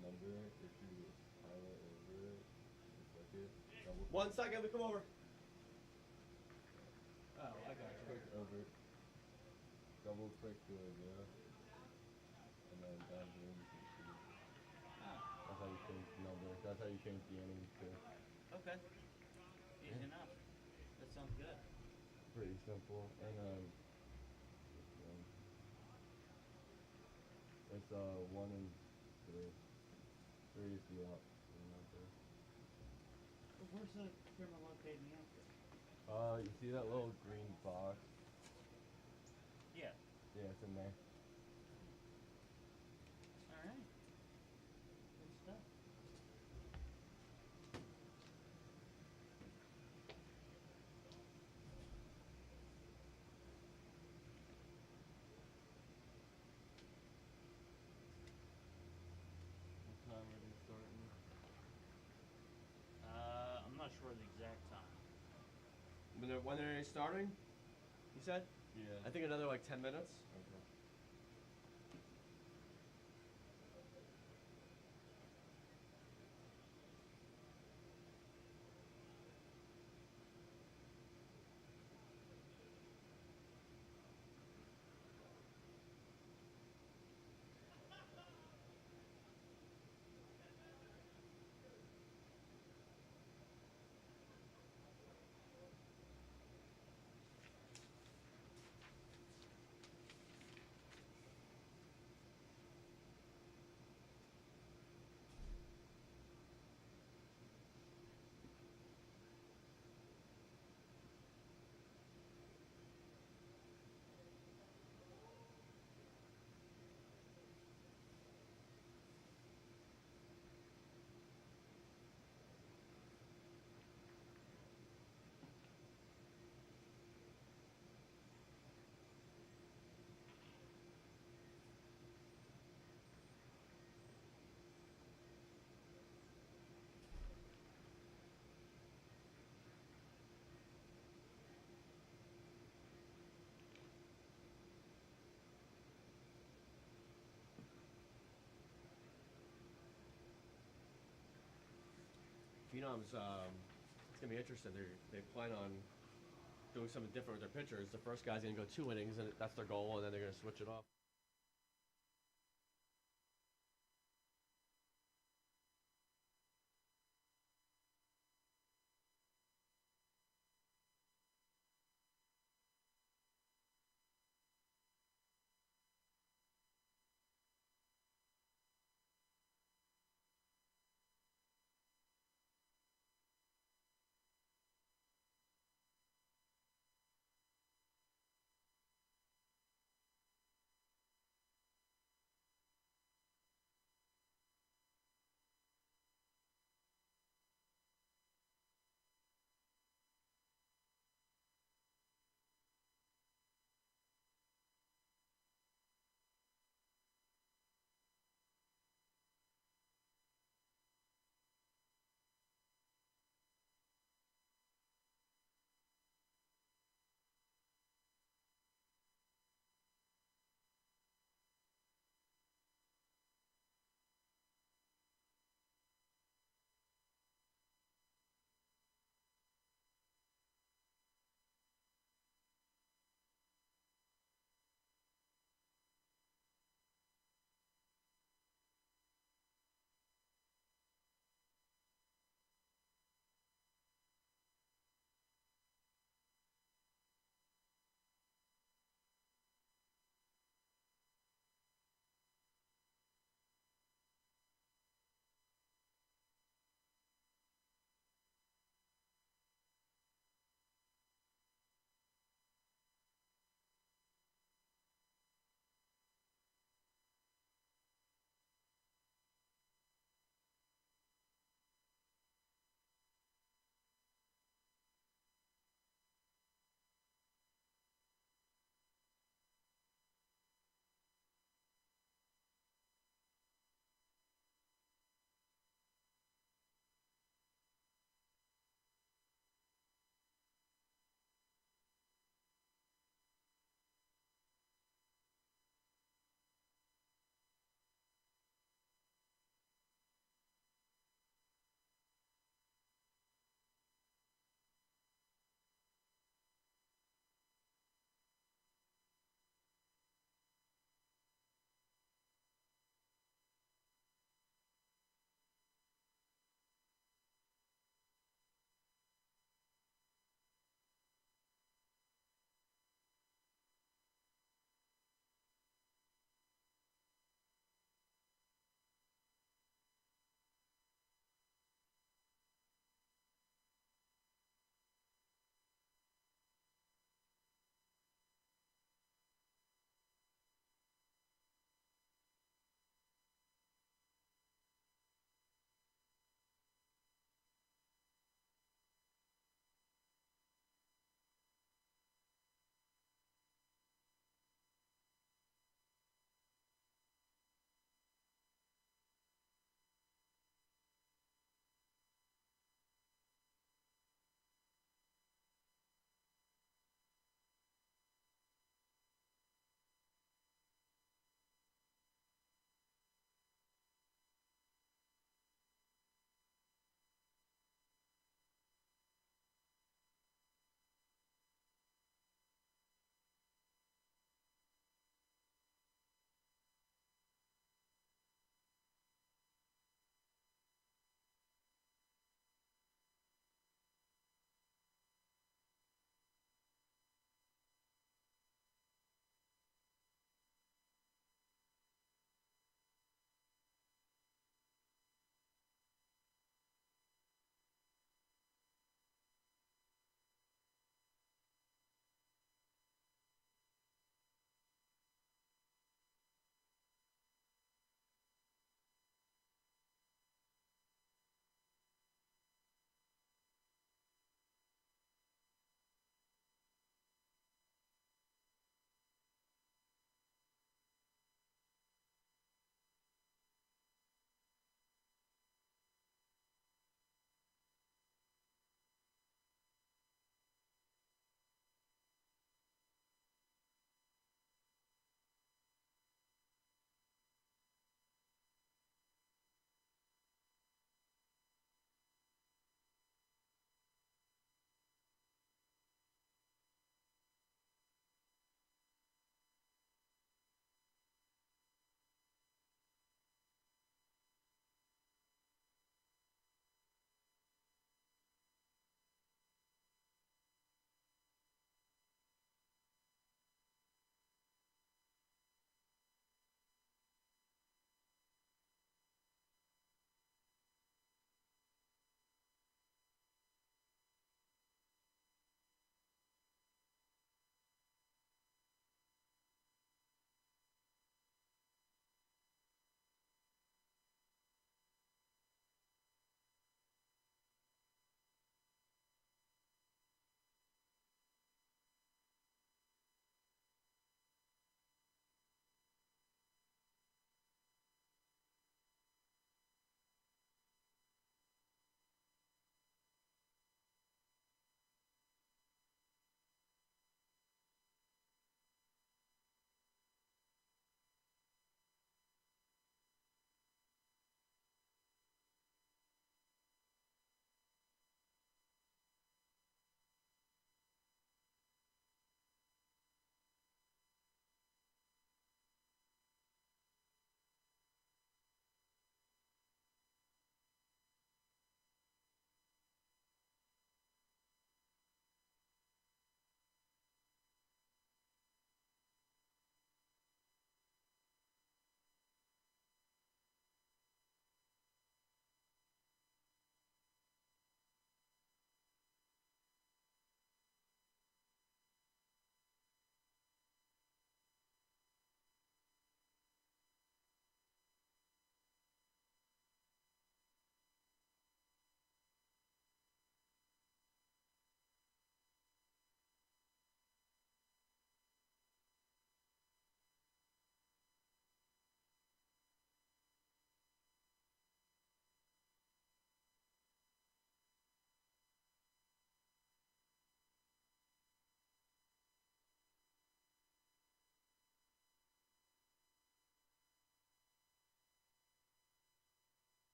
number, if you highlight over it, you click it, double click. 1 second, we come over. Oh, I got you. Click over, double click the idea, and then down here you can see. Oh, That's how you change the number. That's how you change the innings too. okay. Easy enough. That sounds good. Pretty simple. And it's 1 and 3. 3 is the up number. But where's the camera located in the outfit? You see that little green box? Yeah. Yeah, it's in there. Alright. Good stuff. What time are they starting? I'm not sure the exact time. When are they starting? You said? Yeah. I think another like 10 minutes. Okay. Phenoms, it's gonna be interesting. They plan on doing something different with their pitchers. The first guy's gonna go 2 innings, and that's their goal, and then they're gonna switch it off.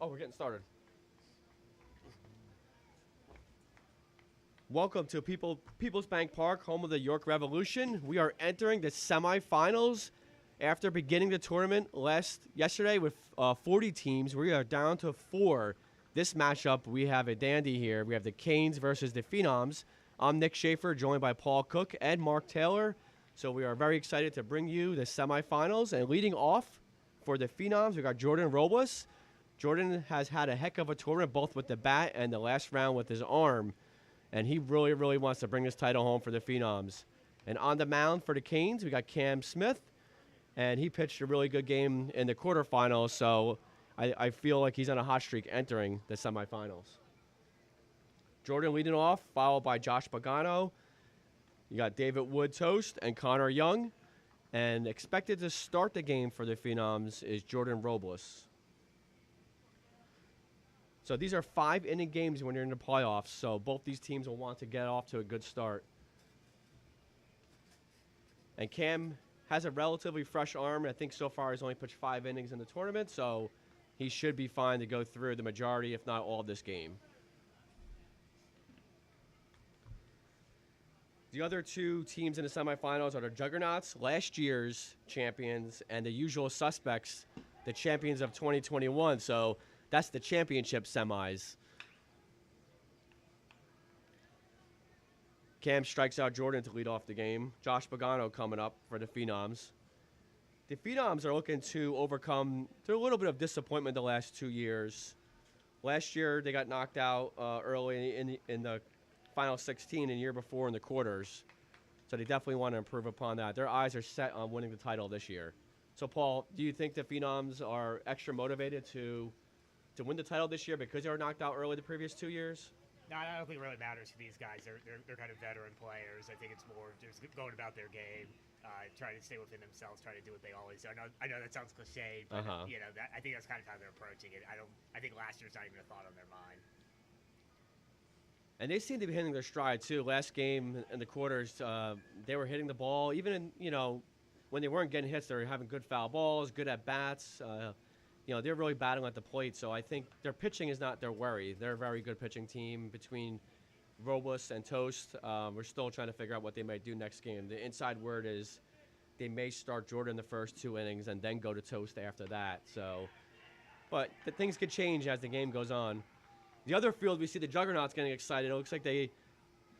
Oh, we're getting started. Welcome to People's Bank Park, home of the York Revolution. We are entering the semifinals after beginning the tournament yesterday with 40 teams. We are down to 4. This matchup, we have a dandy here. We have the Canes versus the Phenoms. I'm Nick Schaefer, joined by Paul Cook and Mark Taylor. So we are very excited to bring you the semifinals. And leading off for the Phenoms, we got Jordan Robles. Jordan has had a heck of a tournament, both with the bat and the last round with his arm. And he really, really wants to bring his title home for the Phenoms. And on the mound for the Canes, we got Cam Smith. And he pitched a really good game in the quarterfinals. So I feel like he's on a hot streak entering the semifinals. Jordan leading off, followed by Josh Pagano. You got David Wood Toast and Connor Young. And expected to start the game for the Phenoms is Jordan Robles. So these are 5-inning games when you're in the playoffs. So both these teams will want to get off to a good start. And Cam has a relatively fresh arm. I think so far he's only pitched 5 innings in the tournament. So he should be fine to go through the majority, if not all, of this game. The other two teams in the semifinals are the Juggernauts, last year's champions, and the usual suspects, the champions of 2021. So that's the championship semis. Cam strikes out Jordan to lead off the game. Josh Pagano coming up for the Phenoms. The Phenoms are looking to overcome a little bit of disappointment the last 2 years. Last year, they got knocked out early in the final 16, and the year before in the quarters. So they definitely want to improve upon that. Their eyes are set on winning the title this year. So, Paul, do you think the Phenoms are extra motivated to win the title this year because they were knocked out early the previous 2 years? No, I don't think it really matters for these guys. They're kind of veteran players. I think it's more just going about their game, trying to stay within themselves, trying to do what they always do. I know that sounds cliche, but I think that's kind of how they're approaching it. I think last year's not even a thought on their mind. And they seem to be hitting their stride too. Last game in the quarters, they were hitting the ball. Even when they weren't getting hits, they were having good foul balls, good at bats. They're really battling at the plate. So I think their pitching is not their worry. They're a very good pitching team between Robles and Toast. We're still trying to figure out what they might do next game. The inside word is they may start Jordan the first 2 innings and then go to Toast after that. So, but things could change as the game goes on. The other field, we see the Juggernauts getting excited. It looks like they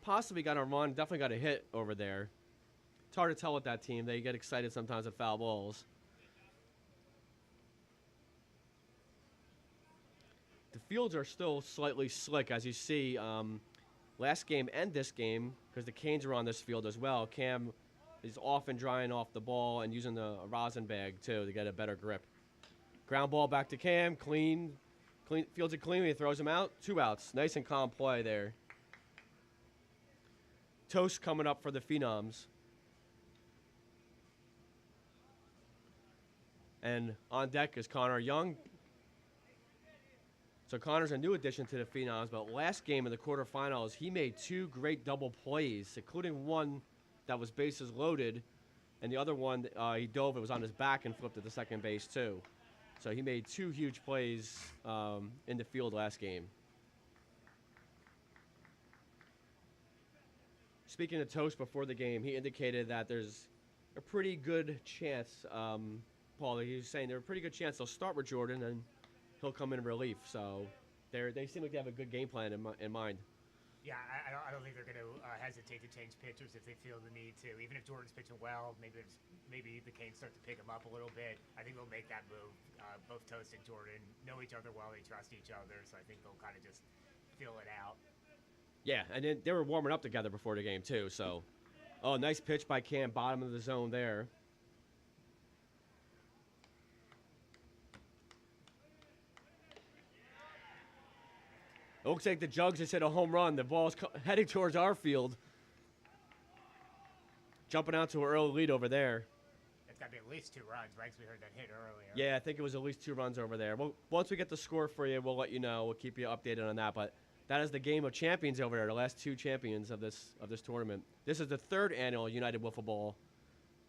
possibly got a run, definitely got a hit over there. It's hard to tell with that team. They get excited sometimes at foul balls. The fields are still slightly slick, as you see. Last game and this game, because the Canes are on this field as well, Cam is often drying off the ball and using the rosin bag, too, to get a better grip. Ground ball back to Cam, clean, fields it cleanly, throws him out. 2 outs. Nice and calm play there. Toast coming up for the Phenoms. And on deck is Connor Young. So Connor's a new addition to the Phenoms, but last game in the quarterfinals, he made 2 great double plays, including one that was bases loaded, and the other one he dove, it was on his back and flipped it to second base too. So he made 2 huge plays in the field last game. Speaking of Toast before the game, he indicated that there's a pretty good chance, Paul, he was saying there's a pretty good chance they'll start with Jordan and he'll come in relief. So they seem like they have a good game plan in mind. Yeah, I don't think they're going to hesitate to change pitchers if they feel the need to. Even if Jordan's pitching well, maybe the Canes start to pick him up a little bit. I think they'll make that move. Both Toast and Jordan know each other well. They trust each other, so I think they'll kind of just feel it out. Yeah, and then they were warming up together before the game too. So, nice pitch by Cam, bottom of the zone there. It looks like the Jugs just hit a home run. The ball's heading towards our field. Jumping out to an early lead over there. It's got to be at least 2 runs, right? 'Cause we heard that hit earlier. Yeah, I think it was at least 2 runs over there. Well, once we get the score for you, we'll let you know. We'll keep you updated on that. But that is the game of champions over there, the last 2 champions of this tournament. This is the 3rd annual United Wiffle Ball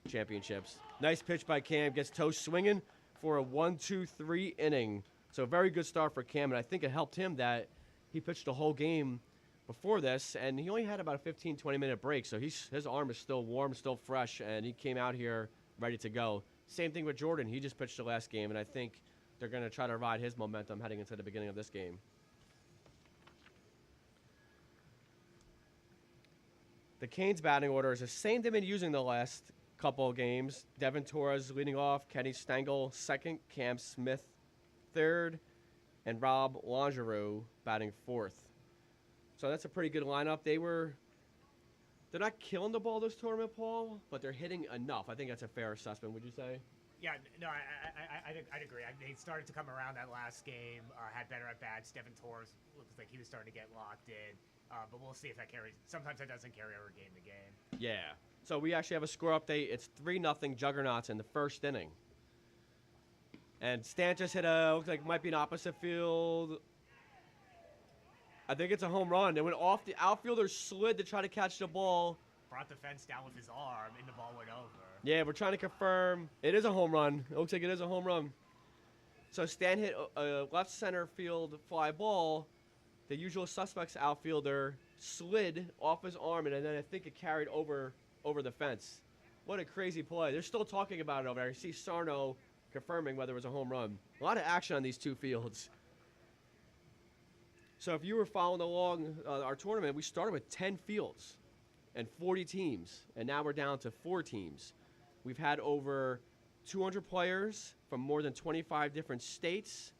Championships. Nice pitch by Cam. Gets Toast swinging for a 1-2-3 inning. So a very good start for Cam, and I think it helped him that he pitched the whole game before this, and he only had about a 15, 20-minute break, so his arm is still warm, still fresh, and he came out here ready to go. Same thing with Jordan. He just pitched the last game, and I think they're going to try to ride his momentum heading into the beginning of this game. The Canes batting order is the same they've been using the last couple of games. Devin Torres leading off, Kenny Stengel second, Cam Smith third, and Rob Longeroux batting fourth. So that's a pretty good lineup. They're not killing the ball this tournament, Paul, but they're hitting enough. I think that's a fair assessment, would you say? Yeah, no, I'd agree. They started to come around that last game, had better at bats. Devin Torres looks like he was starting to get locked in, but we'll see if that carries. Sometimes that doesn't carry over game to game. Yeah. So we actually have a score update. It's 3-0 Juggernauts in the first inning. And Stan just hit looks like it might be an opposite field. I think it's a home run. It went off the outfielder, slid to try to catch the ball. Brought the fence down with his arm, and the ball went over. Yeah, we're trying to confirm. It is a home run. It looks like it is a home run. So Stan hit a left center field fly ball. The usual suspects outfielder slid off his arm, and then I think it carried over the fence. What a crazy play. They're still talking about it over there. I see Sarno confirming whether it was a home run. A lot of action on these two fields. So if you were following along our tournament, we started with 10 fields and 40 teams, and now we're down to 4 teams. We've had over 200 players from more than 25 different states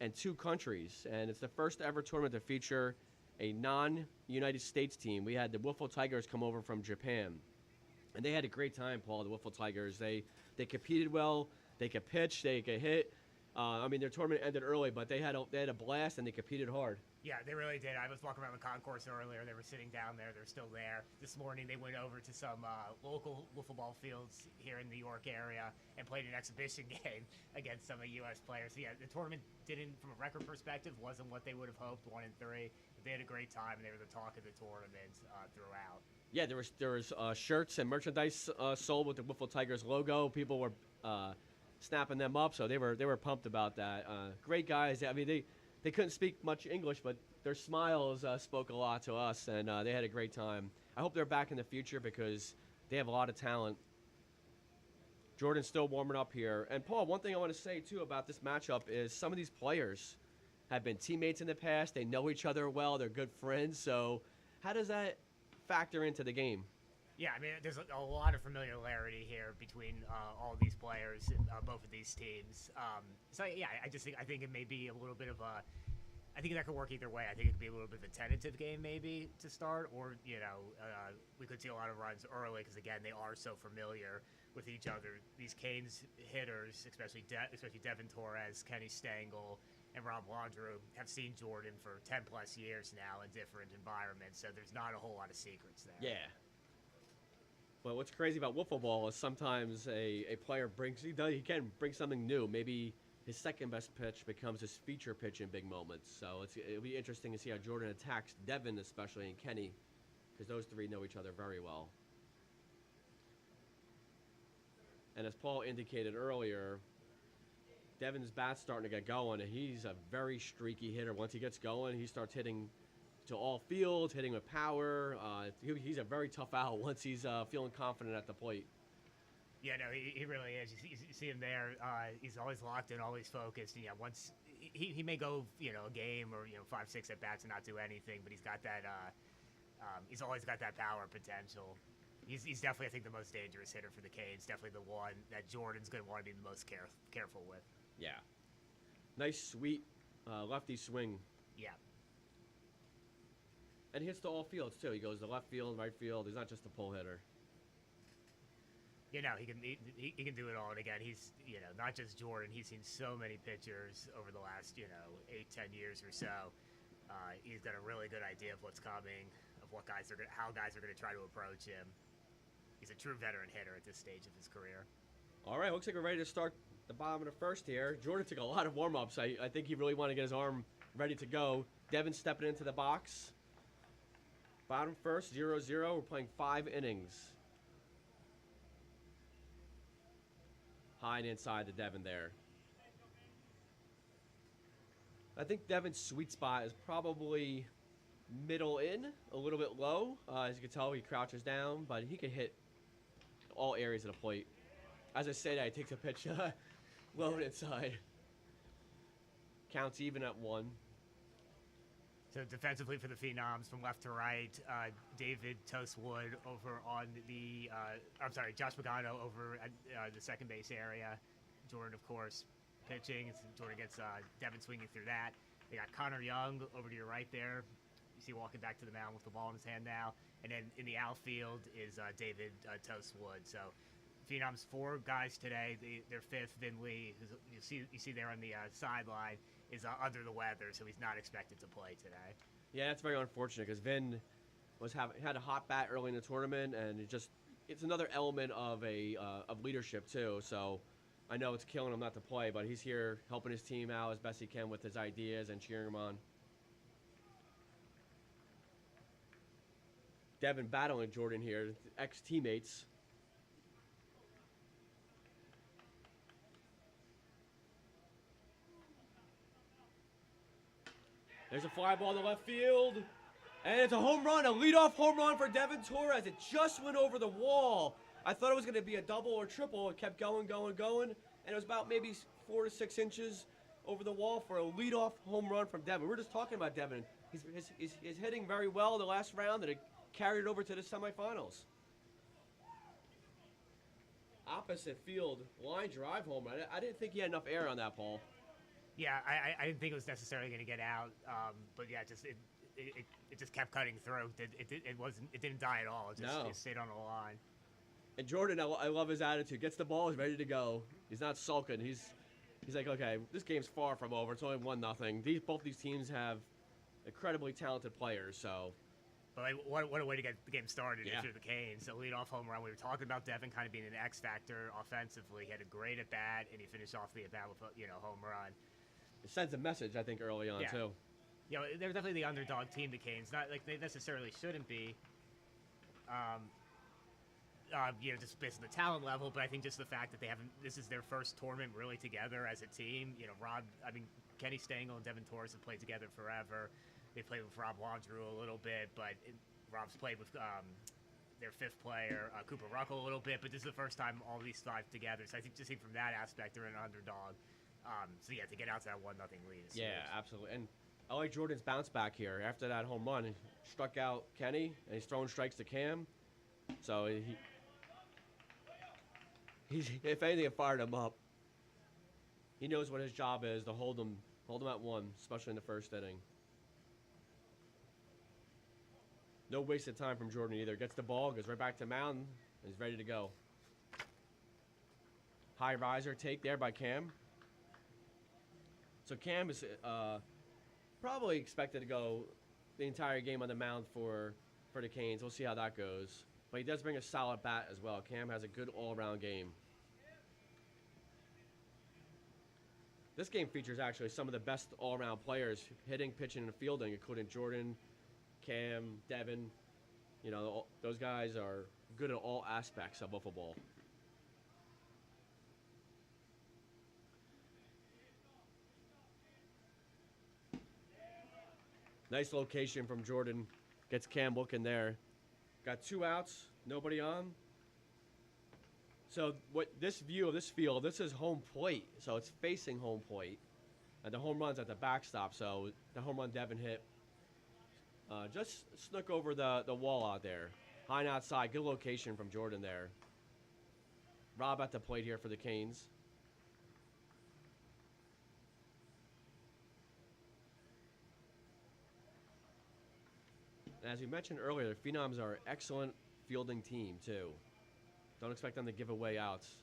and 2 countries, and it's the first ever tournament to feature a non-United States team. We had the Wiffle Tigers come over from Japan, and they had a great time, Paul, the Wiffle Tigers. They competed well, they could pitch, they could hit. Their tournament ended early, but they had a blast, and they competed hard. Yeah, they really did. I was walking around the concourse earlier. They were sitting down there. They're still there. This morning, they went over to some local wiffleball fields here in the New York area and played an exhibition game against some of U.S. players. So, yeah, the tournament didn't, from a record perspective, wasn't what they would have hoped, 1-3. But they had a great time, and they were the talk of the tournament throughout. Yeah, there was shirts and merchandise sold with the Wiffle Tigers logo. People were snapping them up, so they were pumped about that. Great guys. I mean, they couldn't speak much English, but their smiles spoke a lot to us, and they had a great time. I hope they're back in the future because they have a lot of talent. Jordan's still warming up here. And, Paul, one thing I want to say, too, about this matchup is some of these players have been teammates in the past. They know each other well. They're good friends. So how does that factor into the game? Yeah, I mean, there's a lot of familiarity here between all these players, both of these teams. I think it may be a little bit of a. I think that could work either way. I think it could be a little bit of a tentative game maybe to start, or we could see a lot of runs early because again they are so familiar with each other. These Canes hitters, especially Devin Torres, Kenny Stengel, and Rob Longeroux have seen Jordan for 10 plus years now in different environments, so there's not a whole lot of secrets there. Yeah. Well, what's crazy about wiffle ball is sometimes a player he can bring something new. Maybe his second best pitch becomes his feature pitch in big moments. So it'll be interesting to see how Jordan attacks Devin, especially, and Kenny, because those 3 know each other very well. And as Paul indicated earlier, Devin's bat's starting to get going, and he's a very streaky hitter. Once he gets going, he starts hitting to all fields, hitting with power. He's a very tough out once he's feeling confident at the plate. Yeah, no, he really is. You see him there. He's always locked in, always focused. And, once he may go, a game or 5-6 at bats and not do anything, but he's got that. He's always got that power potential. He's definitely, I think, the most dangerous hitter for the Canes. Definitely the one that Jordan's going to want to be the most careful with. Yeah, nice, sweet lefty swing. Yeah. And he hits to all fields, too. He goes to left field, right field. He's not just a pull hitter. He can do it all. And again, he's, not just Jordan. He's seen so many pitchers over the last, 8-10 years or so. He's got a really good idea of what's coming, of how guys are going to try to approach him. He's a true veteran hitter at this stage of his career. All right, looks like we're ready to start the bottom of the first here. Jordan took a lot of warm-ups. I think he really wanted to get his arm ready to go. Devin stepping into the box. Bottom first, 0-0. We're playing 5 innings. High and inside to Devin there. I think Devin's sweet spot is probably middle in, a little bit low. As you can tell, he crouches down, but he can hit all areas of the plate. As I say that, he takes a pitch low inside. Counts even at 1. So defensively for the Phenoms, from left to right, David Toastwood over on the, Josh Pagano over at the second base area. Jordan, of course, pitching. Jordan gets Devin swinging through that. They got Connor Young over to your right there. You see walking back to the mound with the ball in his hand now. And then in the outfield is David Toastwood. So Phenoms 4 guys today. Their fifth, Vin Lee, who's, you see there on the sideline, is under the weather, so he's not expected to play today. Yeah, that's very unfortunate because Vin had a hot bat early in the tournament, and it's another element of leadership too. So I know it's killing him not to play, but he's here helping his team out as best he can with his ideas and cheering him on. Devin battling Jordan here, ex-teammates. There's a fly ball to left field. And it's a home run, a leadoff home run for Devin Torres. It just went over the wall. I thought it was going to be a double or triple. It kept going. And it was about maybe 4 to 6 inches over the wall for a leadoff home run from Devin. We're just talking about Devin. He's hitting very well the last round, and it carried it over to the semifinals. Opposite field, line drive home run. I didn't think he had enough air on that ball. Yeah, I didn't think it was necessarily going to get out, but yeah, it just kept cutting through. It didn't die at all. It stayed on the line. And Jordan, I love his attitude. Gets the ball, he's ready to go. He's not sulking. He's like, okay, this game's far from over. It's only 1-0. Both these teams have incredibly talented players, so. But like, what a way to get the game started Yeah. through the Canes. A leadoff home run. We were talking about Devin kind of being an X factor offensively. He had a great at bat, and he finished off the at bat with a home run. It sends a message, I think, early on, too. They're definitely the underdog team, the Canes. Not like they necessarily shouldn't be, just based on the talent level, but I think just the fact that this is their first tournament really together as a team. Kenny Stengel and Devin Torres have played together forever. They played with Rob Wandrew a little bit, but Rob's played with their fifth player, Cooper Ruckle, a little bit, but this is the first time all these 5 together. So I think from that aspect, they're an underdog. To get out to that 1-0 lead is huge. Absolutely. And I like Jordan's bounce back here. After that home run, he struck out Kenny, and he's throwing strikes to Cam. So he's if anything, it fired him up. He knows what his job is, to hold him at 1, especially in the first inning. No wasted time from Jordan either. Gets the ball, goes right back to the mound, and he's ready to go. High riser take there by Cam. So Cam is probably expected to go the entire game on the mound for the Canes. We'll see how that goes. But he does bring a solid bat as well. Cam has a good all-around game. This game features actually some of the best all-around players hitting, pitching, and fielding, including Jordan, Cam, Devin. Those guys are good at all aspects of wiffleball. Nice location from Jordan. Gets Cam looking there. Got 2 outs, nobody on. So this view of this field, this is home plate, so it's facing home plate. And the home run's at the backstop, so the home run Devin hit just snuck over the wall out there. High and outside, good location from Jordan there. Rob at the plate here for the Canes. As we mentioned earlier, the Phenoms are an excellent fielding team, too. Don't expect them to give away outs.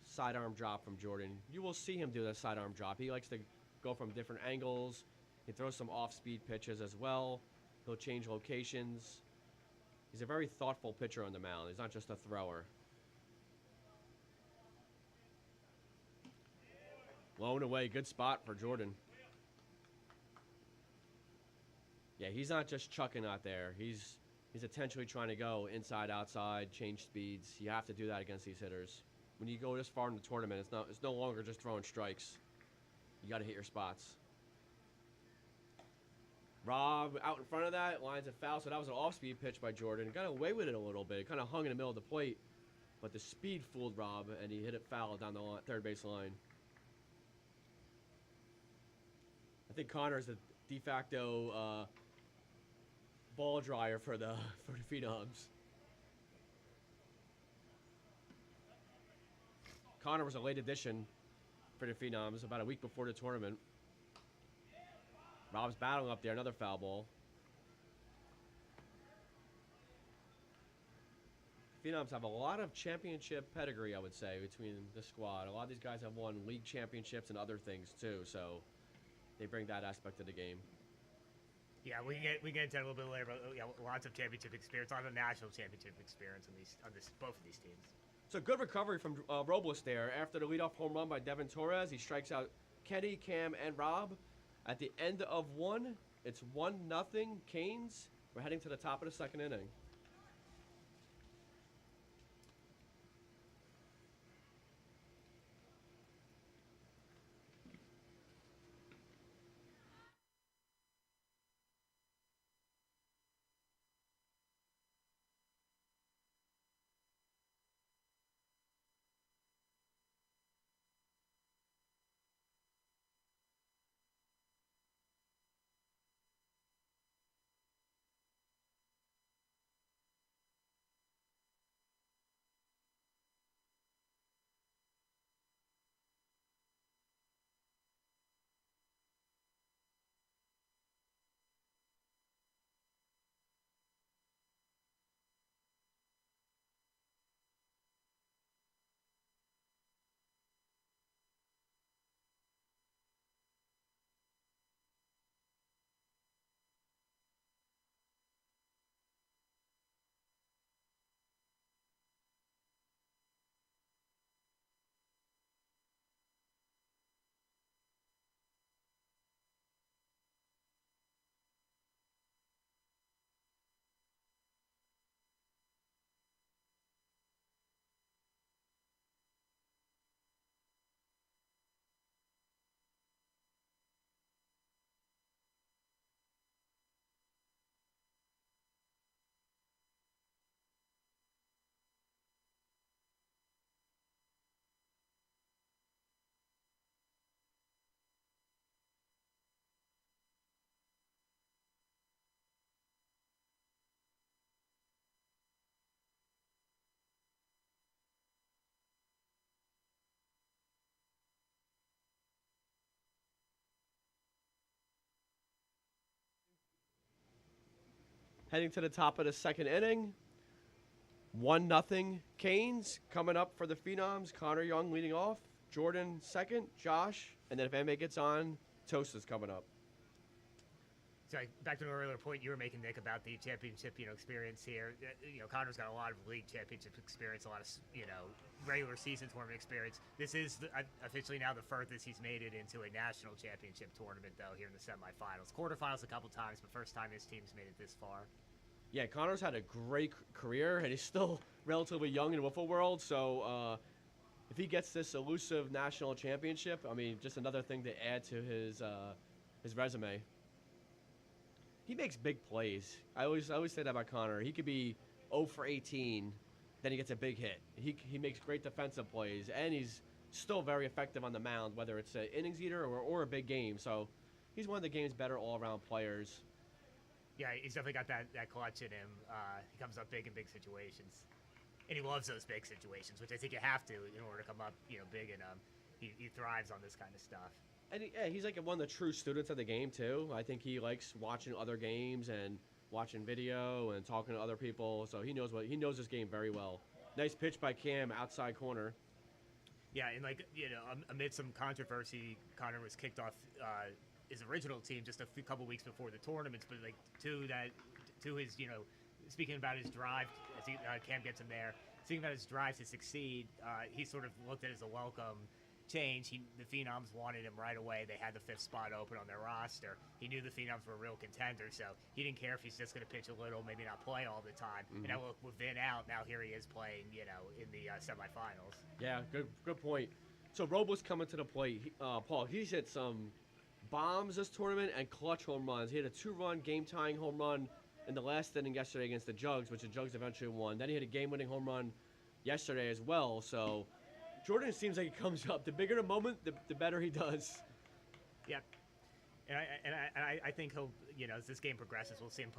Sidearm drop from Jordan. You will see him do that sidearm drop. He likes to go from different angles. He throws some off-speed pitches as well. He'll change locations. He's a very thoughtful pitcher on the mound. He's not just a thrower. Low and away, good spot for Jordan. Yeah, he's not just chucking out there. He's intentionally trying to go inside, outside, change speeds. You have to do that against these hitters. When you go this far in the tournament, it's no longer just throwing strikes. You got to hit your spots. Rob out in front of that, lines a foul, so that was an off-speed pitch by Jordan. Got away with it a little bit. Kind of hung in the middle of the plate, but the speed fooled Rob, and he hit it foul down the third base line. I think Connor's the de facto ball dryer for the Phenoms. Connor was a late addition for the Phenoms about a week before the tournament. Rob's battling up there, another foul ball. Phenoms have a lot of championship pedigree, I would say, between the squad. A lot of these guys have won league championships and other things too, so they bring that aspect to the game. Yeah, we can get into that a little bit later, but lots of championship experience, a lot of national championship experience on both of these teams. So good recovery from Robles there. After the leadoff home run by Devin Torres, he strikes out Kenny, Cam, and Rob. At the end of one, it's 1-0 Canes. We're heading to the top of the second inning. Heading to the top of the second inning. 1-0 Canes coming up for the Phenoms. Connor Young leading off. Jordan second. Josh. And then if anybody gets on, Toast is coming up. So back to an earlier point you were making, Nick, about the championship, experience here. Connor's got a lot of league championship experience, a lot of, regular season tournament experience. This is officially now the furthest he's made it into a national championship tournament, though, here in the semifinals. Quarterfinals a couple times, but first time his team's made it this far. Yeah, Connor's had a great career, and he's still relatively young in the wiffle world, so if he gets this elusive national championship, I mean, just another thing to add to his resume. He makes big plays. I always say that about Connor. He could be 0 for 18, then he gets a big hit. He makes great defensive plays, and he's still very effective on the mound, whether it's an innings eater or a big game. So he's one of the game's better all-around players. Yeah, he's definitely got that clutch in him. He comes up big in big situations. And he loves those big situations, which I think you have to in order to come up, big. And he thrives on this kind of stuff. And he's like one of the true students of the game too. I think he likes watching other games and watching video and talking to other people. So he knows this game very well. Nice pitch by Cam, outside corner. Yeah, and amid some controversy, Connor was kicked off his original team just a couple weeks before the tournaments. But to his speaking about his drive, as Cam gets him there. Speaking about his drive to succeed, he sort of looked at it as a welcome change. The Phenoms wanted him right away. They had the 5th spot open on their roster. He knew the Phenoms were a real contender, so he didn't care if he's just going to pitch a little, maybe not play all the time. Mm-hmm. And now look, with Vin out, now here he is playing, in the semifinals. Yeah, good point. So Robles coming to the plate. Paul, he's hit some bombs this tournament and clutch home runs. He had a 2-run game-tying home run in the last inning yesterday against the Jugs, which the Jugs eventually won. Then he had a game-winning home run yesterday as well. So Jordan seems like he comes up. The bigger the moment, the better he does. Yep. And I think he'll, as this game progresses, we'll see him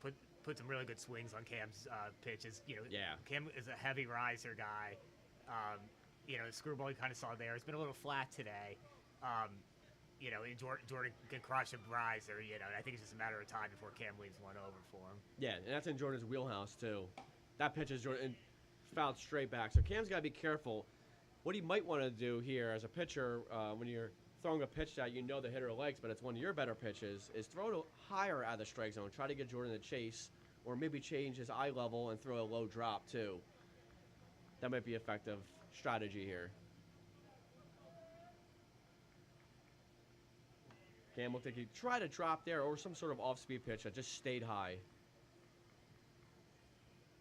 put some really good swings on Cam's pitches. Yeah. Cam is a heavy riser guy. The screwball you kind of saw there. It's been a little flat today. And Jordan can crush a riser. And I think it's just a matter of time before Cam leaves one over for him. Yeah, and that's in Jordan's wheelhouse too. That pitch is Jordan fouled straight back. So Cam's got to be careful. What he might want to do here as a pitcher, when you're throwing a pitch that the hitter likes, but it's one of your better pitches, is throw it higher out of the strike zone. Try to get Jordan to chase, or maybe change his eye level and throw a low drop too. That might be effective strategy here. Cam looked like he tried to drop there, or some sort of off-speed pitch that just stayed high.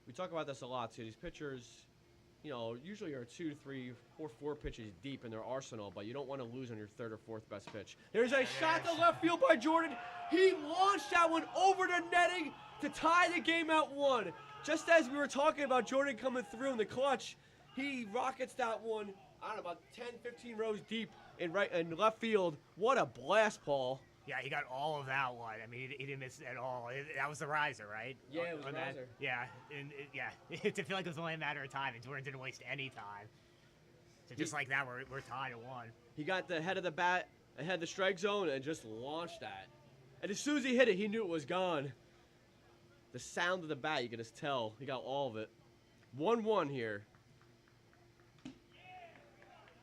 We talk about this a lot too. These pitchers, usually are 2, 3, 4 pitches deep in their arsenal, but you don't want to lose on your third or fourth best pitch. There's a shot to left field by Jordan. He launched that one over the netting to tie the game at 1. Just as we were talking about Jordan coming through in the clutch, he rockets that one, about 10, 15 rows deep in left field. What a blast, Paul. Yeah, he got all of that one. I mean, he didn't miss it at all. That was the riser, right? Yeah, it was the riser. Yeah, to feel like it was only a matter of time, and Jordan didn't waste any time. So just like that, we're tied at 1. He got the head of the bat, ahead of the strike zone, and just launched that. And as soon as he hit it, he knew it was gone. The sound of the bat, you could just tell. He got all of it. 1-1 here.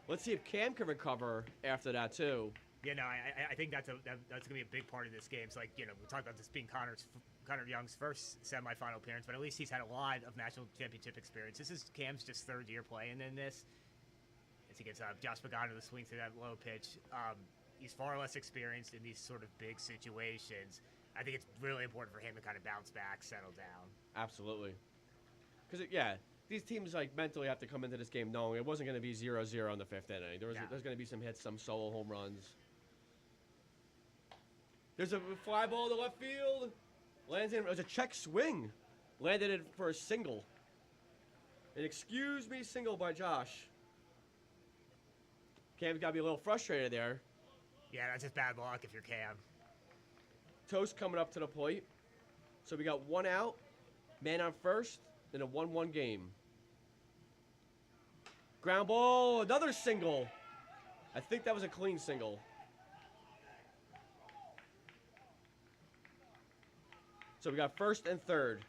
Let's see if Cam can recover after that, too. I think that's going to be a big part of this game. So, we talked about this being Connor Young's first semifinal appearance, but at least he's had a lot of national championship experience. This is Cam's just third year playing in this. As he gets Josh Pagano to swing through that low pitch. He's far less experienced in these sort of big situations. I think it's really important for him to kind of bounce back, settle down. Absolutely. Because, these teams mentally have to come into this game knowing it wasn't going to be 0-0 in the 5th inning. There's going to be some hits, some solo home runs. There's a fly ball to left field. Lands in. It was a check swing. Landed it for a single. An excuse me single by Josh. Cam's got to be a little frustrated there. Yeah, that's just bad luck if you're Cam. Toast coming up to the plate. So we got 1 out, man on first, in a 1-1 game. Ground ball, another single. I think that was a clean single. So we got first and third.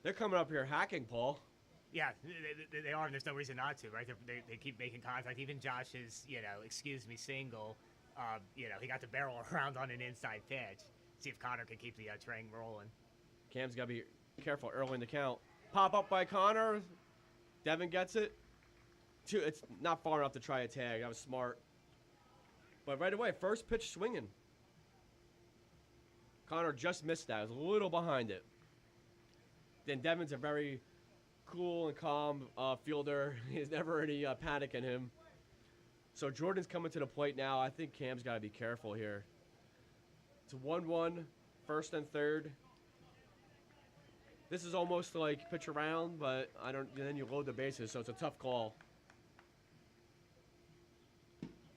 They're coming up here hacking, Paul. Yeah, they are, and there's no reason not to, right? They keep making contact. Even Josh's, excuse me, single, he got the barrel around on an inside pitch. See if Connor can keep the train rolling. Cam's got to be careful early in the count. Pop up by Connor. Devin gets it. It's not far enough to try a tag. That was smart. But right away, first pitch swinging. Connor just missed that. He was a little behind it. Then Devin's a very cool and calm fielder. There's never any panic in him. So Jordan's coming to the plate now. I think Cam's got to be careful here. It's 1-1, first and third. This is almost like pitch around, but then you load the bases, so it's a tough call.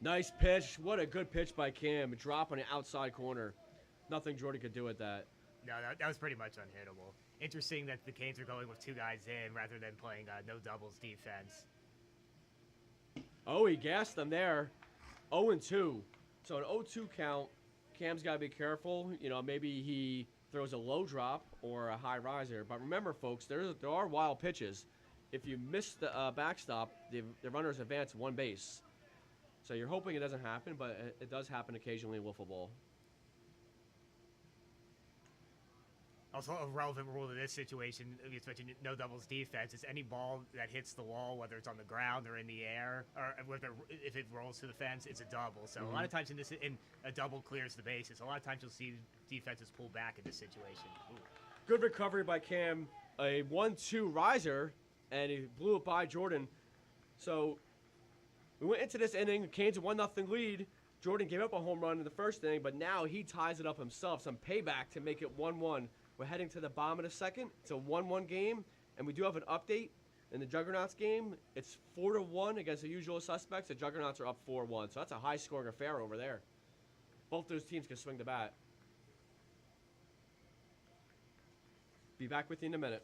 Nice pitch. What a good pitch by Cam. Drop on the outside corner. Nothing Jordan could do with that. No, that was pretty much unhittable. Interesting that the Canes are going with 2 guys in rather than playing no doubles defense. Oh, he gassed them there. 0-2. So an 0-2 count. Cam's got to be careful. Maybe he throws a low drop or a high riser. But remember, folks, there are wild pitches. If you miss the backstop, the runners advance 1 base. So you're hoping it doesn't happen, but it does happen occasionally in wiffle ball. Also, a relevant rule in this situation, you mentioned no doubles defense, is any ball that hits the wall, whether it's on the ground or in the air, or if it rolls to the fence, it's a double. So a lot of times in a double clears the bases. A lot of times you'll see defenses pull back in this situation. Ooh. Good recovery by Cam. A 1-2 riser, and he blew it by Jordan. So We went into this inning, the Canes 1-0 lead. Jordan gave up a home run in the first inning, but now he ties it up himself. Some payback to make it 1-1. We're heading to the bottom of the second. It's a 1-1 game, and we do have an update. In the Juggernauts game, it's 4-1 against the usual suspects. The Juggernauts are up 4-1, so that's a high-scoring affair over there. Both those teams can swing the bat. Be back with you in a minute.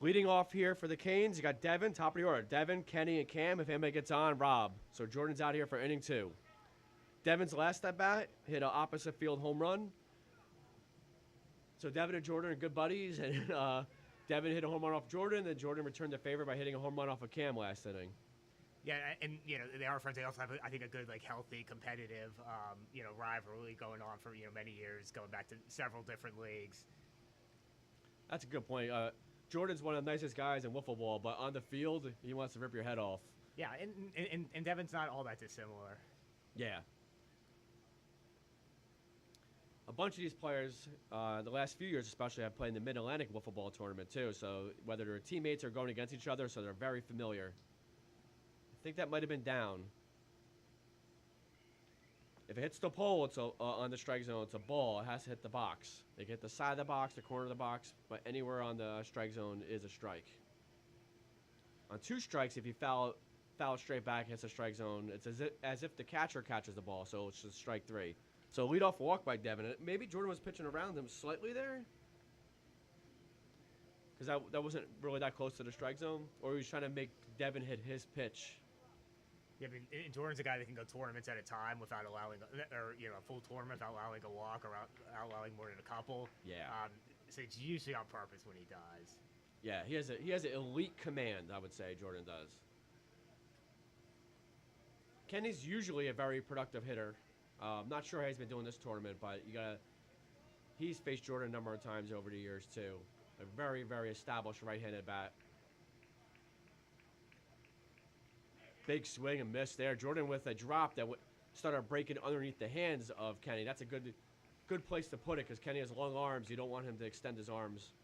Leading off here for the Canes, you got Devin, top of the order. Devin, Kenny, and Cam. If anybody gets on, Rob. So Jordan's out here for inning 2. Devin's last at bat hit an opposite field home run. So Devin and Jordan are good buddies, and Devin hit a home run off Jordan, then Jordan returned the favor by hitting a home run off of Cam last inning. Yeah, and they are friends. They also have, I think, a good, healthy, competitive, rivalry going on for many years, going back to several different leagues. That's a good point. Jordan's one of the nicest guys in wiffle ball, but on the field, he wants to rip your head off. Yeah, and Devin's not all that dissimilar. Yeah. A bunch of these players, the last few years especially, have played in the Mid-Atlantic wiffle ball tournament too. So whether they're teammates or going against each other, so they're very familiar. I think that might have been down. If it hits the pole, it's on the strike zone. It's a ball. It has to hit the box. They can hit the side of the box, the corner of the box, but anywhere on the strike zone is a strike. On 2 strikes, if you foul straight back, hits the strike zone, it's as if the catcher catches the ball, so it's just strike 3. So leadoff walk by Devin. Maybe Jordan was pitching around him slightly there, because that wasn't really that close to the strike zone, or he was trying to make Devin hit his pitch. Yeah, I mean, Jordan's a guy that can go tournaments at a time without allowing, a full tournament without allowing a walk or allowing more than a couple. Yeah. So it's usually on purpose when he does. Yeah, he has an elite command, I would say, Jordan does. Kenny's usually a very productive hitter. Not sure how he's been doing this tournament, but he's faced Jordan a number of times over the years, too. A very, very established right-handed bat. Big swing and miss there. Jordan with a drop that started breaking underneath the hands of Kenny. That's a good place to put it, because Kenny has long arms. You don't want him to extend his arms.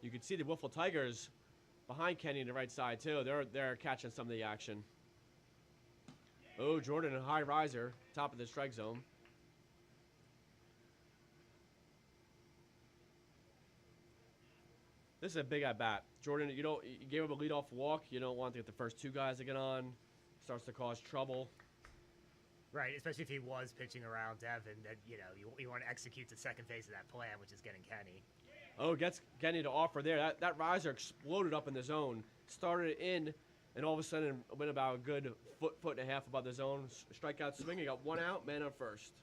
You can see the Wiffle Tigers behind Kenny on the right side, too. They're catching some of the action. Oh, Jordan, a high riser, top of the strike zone. This is a big at bat. Jordan, you gave him a leadoff walk. You don't want to get the first 2 guys to get on. Starts to cause trouble. Right, especially if he was pitching around Devin. That you want to execute the second phase of that plan, which is getting Kenny. Oh, gets Kenny to offer there. That riser exploded up in the zone. Started in, and all of a sudden went about a good foot and a half above the zone. Strikeout swing. He got one out, man on first.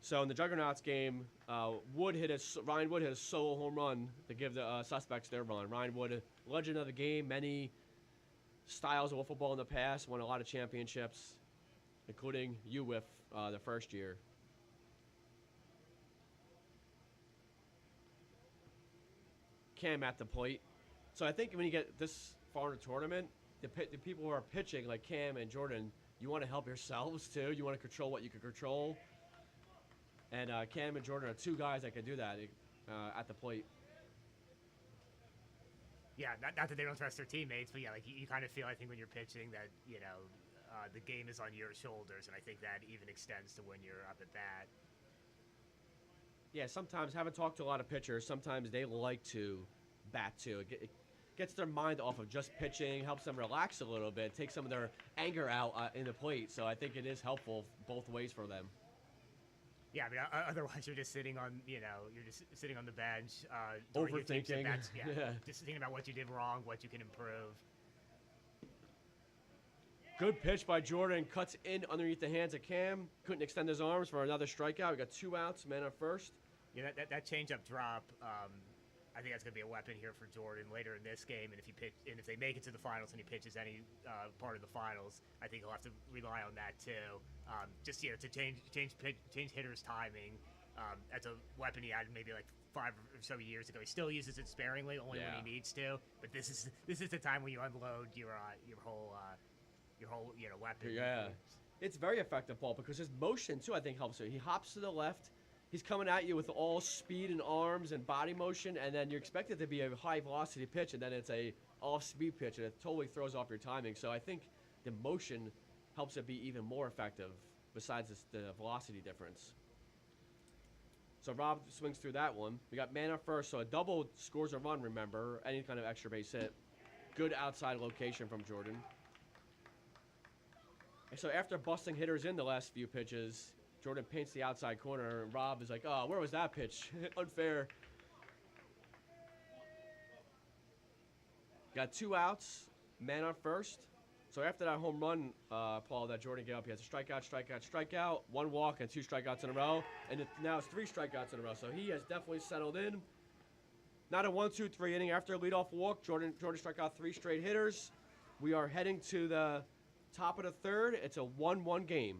So in the Juggernauts game, Ryan Wood hit a solo home run to give the suspects their run. Ryan Wood, legend of the game, many styles of football in the past, won a lot of championships, including UWIF the first year. Cam at the plate. So I think when you get this far in the tournament, the people who are pitching, like Cam and Jordan, you want to help yourselves too. You want to control what you can control. And Cam and Jordan are two guys that can do that at the plate. Yeah, not that they don't trust their teammates, but yeah, like you kind of feel, I think, when you're pitching that, the game is on your shoulders, and I think that even extends to when you're up at bat. Yeah, sometimes, having talked to a lot of pitchers, sometimes they like to bat too. It gets their mind off of just pitching, helps them relax a little bit, takes some of their anger out in the plate. So I think it is helpful both ways for them. Yeah, I mean, otherwise you're just sitting on, you're just sitting on the bench, overthinking. Yeah, just thinking about what you did wrong, what you can improve. Good pitch by Jordan, cuts in underneath the hands of Cam. Couldn't extend his arms for another strikeout. We got 2 outs, man on first. Yeah, that changeup drop. I think that's going to be a weapon here for Jordan later in this game. And if they make it to the finals and he pitches any part of the finals, I think he'll have to rely on that too. Just to change hitters' timing. That's a weapon he had maybe like 5 or so years ago. He still uses it sparingly, only when he needs to. But this is the time when you unload your whole weapon. Yeah, it's very effective, Paul, because his motion too, I think, helps you. He hops to the left. He's coming at you with all speed and arms and body motion, and then you expect it to be a high-velocity pitch, and then it's a off-speed pitch, and it totally throws off your timing. So I think the motion helps it be even more effective, besides the velocity difference. So Rob swings through that one. We got man up first, so a double scores a run, remember, any kind of extra base hit. Good outside location from Jordan. And so after busting hitters in the last few pitches, Jordan paints the outside corner, and Rob is like, oh, where was that pitch? Unfair. Got 2 outs, man on first. So after that home run, Paul, that Jordan gave up, he has a strikeout, 1 walk, and 2 strikeouts in a row. And now it's 3 strikeouts in a row. So he has definitely settled in. Not a 1-2-3 inning. After a leadoff walk, Jordan struck out 3 straight hitters. We are heading to the top of the third. It's a 1-1 game.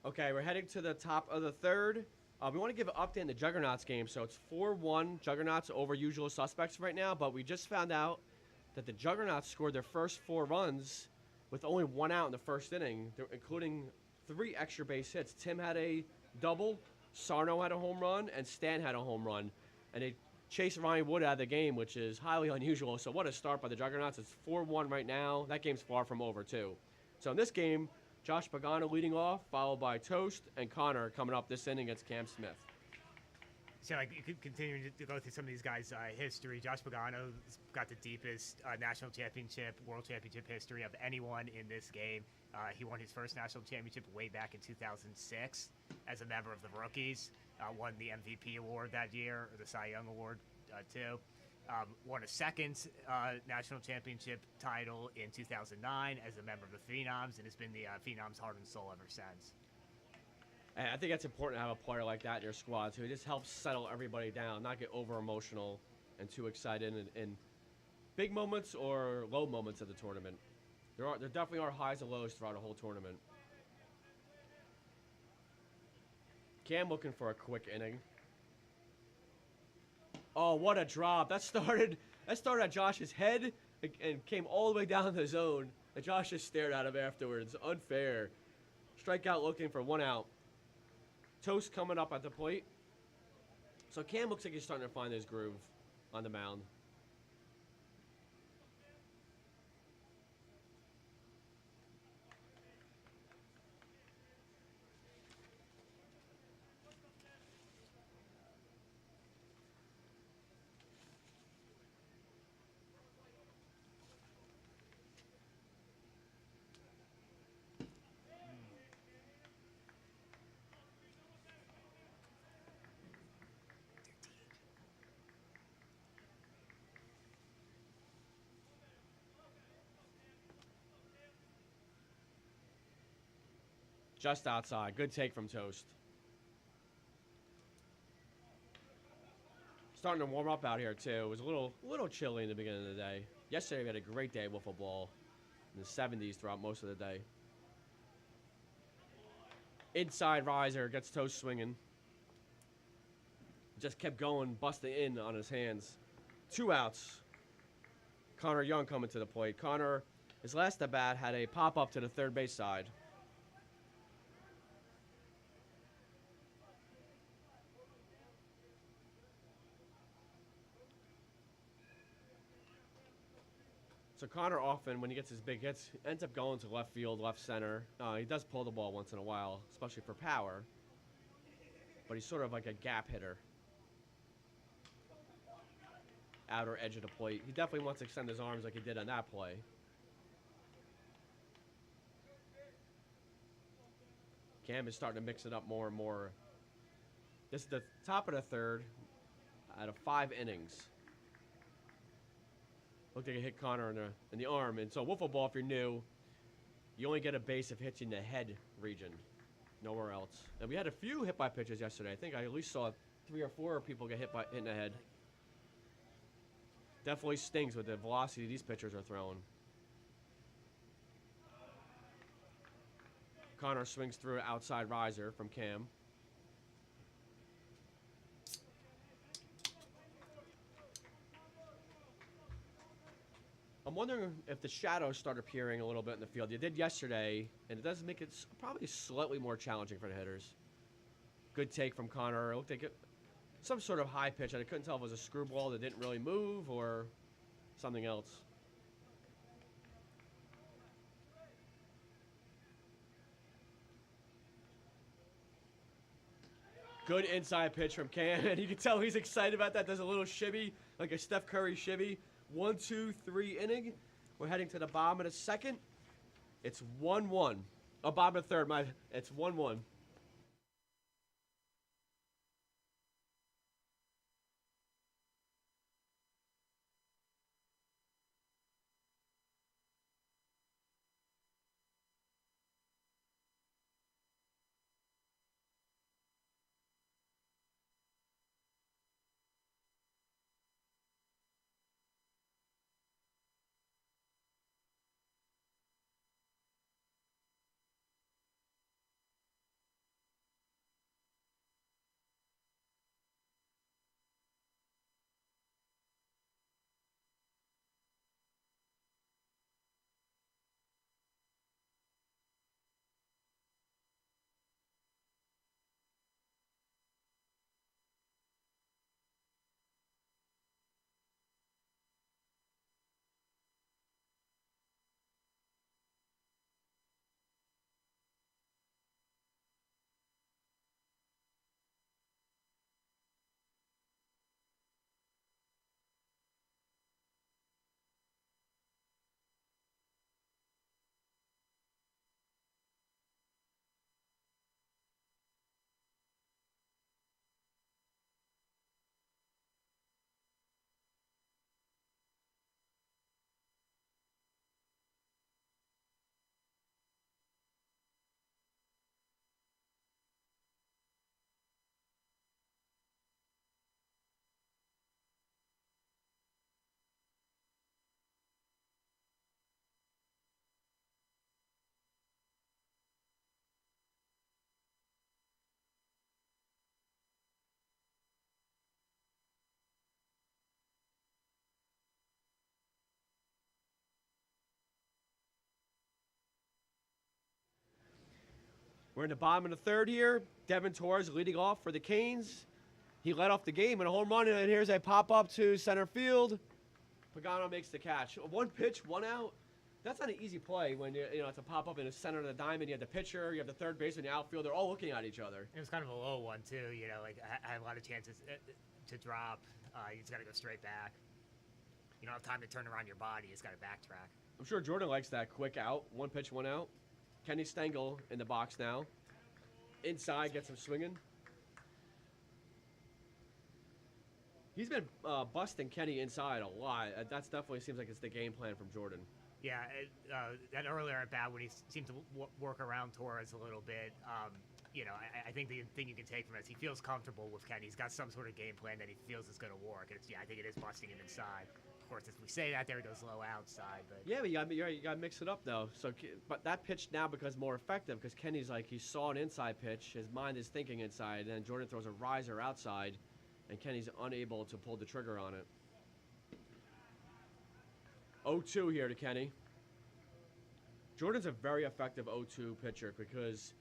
Okay, we're heading to the top of the third. We want to give an update in the Juggernauts game. So it's 4-1 Juggernauts over Usual Suspects right now, but we just found out that the Juggernauts scored their first 4 runs with only 1 out in the first inning, including 3 extra base hits. Tim had a double, Sarno had a home run, and Stan had a home run. And they chased Ryan Wood out of the game, which is highly unusual. So what a start by the Juggernauts. It's 4-1 right now. That game's far from over, too. So in this game, Josh Pagano leading off, followed by Toast and Connor coming up this inning against Cam Smith. So, like, you could continue to go through some of these guys' history. Josh Pagano's got the deepest national championship, world championship history of anyone in this game. He won his first national championship way back in 2006 as a member of the Rookies. Won the MVP award that year, or the Cy Young award, too. Won a second national championship title in 2009 as a member of the Phenoms, and has been the Phenoms' heart and soul ever since. And I think that's important to have a player like that in your squad, too. It just helps settle everybody down, not get over-emotional and too excited in big moments or low moments of the tournament. There definitely are highs and lows throughout a whole tournament. Cam looking for a quick inning. Oh, what a drop. That started at Josh's head and came all the way down the zone. And Josh just stared at him afterwards. Unfair. Strikeout looking for 1 out. Toast coming up at the plate. So Cam looks like he's starting to find his groove on the mound. Just outside. Good take from Toast. Starting to warm up out here, too. It was a little chilly in the beginning of the day. Yesterday, we had a great day of wiffle ball in the 70s throughout most of the day. Inside riser, gets Toast swinging. Just kept going, busting in on his hands. 2 outs. Connor Young coming to the plate. Connor, his last at bat, had a pop-up to the third base side. So Connor often, when he gets his big hits, ends up going to left field, left center. He does pull the ball once in a while, especially for power. But he's sort of like a gap hitter. Outer edge of the plate. He definitely wants to extend his arms like he did on that play. Cam is starting to mix it up more and more. This is the top of the third out of 5 innings. Looked like it hit Connor in the arm. And so wiffle ball, if you're new, you only get a base if it hits you in the head region. Nowhere else. And we had a few hit by pitches yesterday. I think I at least saw 3 or 4 people get hit in the head. Definitely stings with the velocity these pitchers are throwing. Connor swings through an outside riser from Cam. I'm wondering if the shadows start appearing a little bit in the field. You did yesterday, and it does make it probably slightly more challenging for the hitters. Good take from Connor. It looked like some sort of high pitch. I couldn't tell if it was a screwball that didn't really move or something else. Good inside pitch from Cam, and you can tell he's excited about that. Does a little shimmy, like a Steph Curry shimmy. 1, 2, 3 inning. We're heading to the bottom of the second. It's 1-1. Oh, bottom of the third. It's 1-1. We're in the bottom of the third here. Devin Torres leading off for the Canes. He led off the game in a home run, and here's a pop-up to center field. Pagano makes the catch. One pitch, one out. That's not an easy play when it's a pop-up in the center of the diamond. You have the pitcher, you have the third baseman, the outfield. They're all looking at each other. It was kind of a low one, too. Like, I had a lot of chances to drop. You just got to go straight back. You don't have time to turn around your body. You just got to backtrack. I'm sure Jordan likes that quick out. One pitch, one out. Kenny Stengel in the box now. Inside, gets him swinging. He's been busting Kenny inside a lot. That definitely seems like it's the game plan from Jordan. Yeah, that earlier at bat when he seemed to work around Torres a little bit, I think the thing you can take from it is he feels comfortable with Kenny. He's got some sort of game plan that he feels is going to work. And I think it is busting him inside. Of course, if we say that, there he goes low outside. But yeah, but you got to mix it up, though. So, but that pitch now becomes more effective because Kenny's like, he saw an inside pitch. His mind is thinking inside. And then Jordan throws a riser outside, and Kenny's unable to pull the trigger on it. 0-2 here to Kenny. Jordan's a very effective 0-2 pitcher because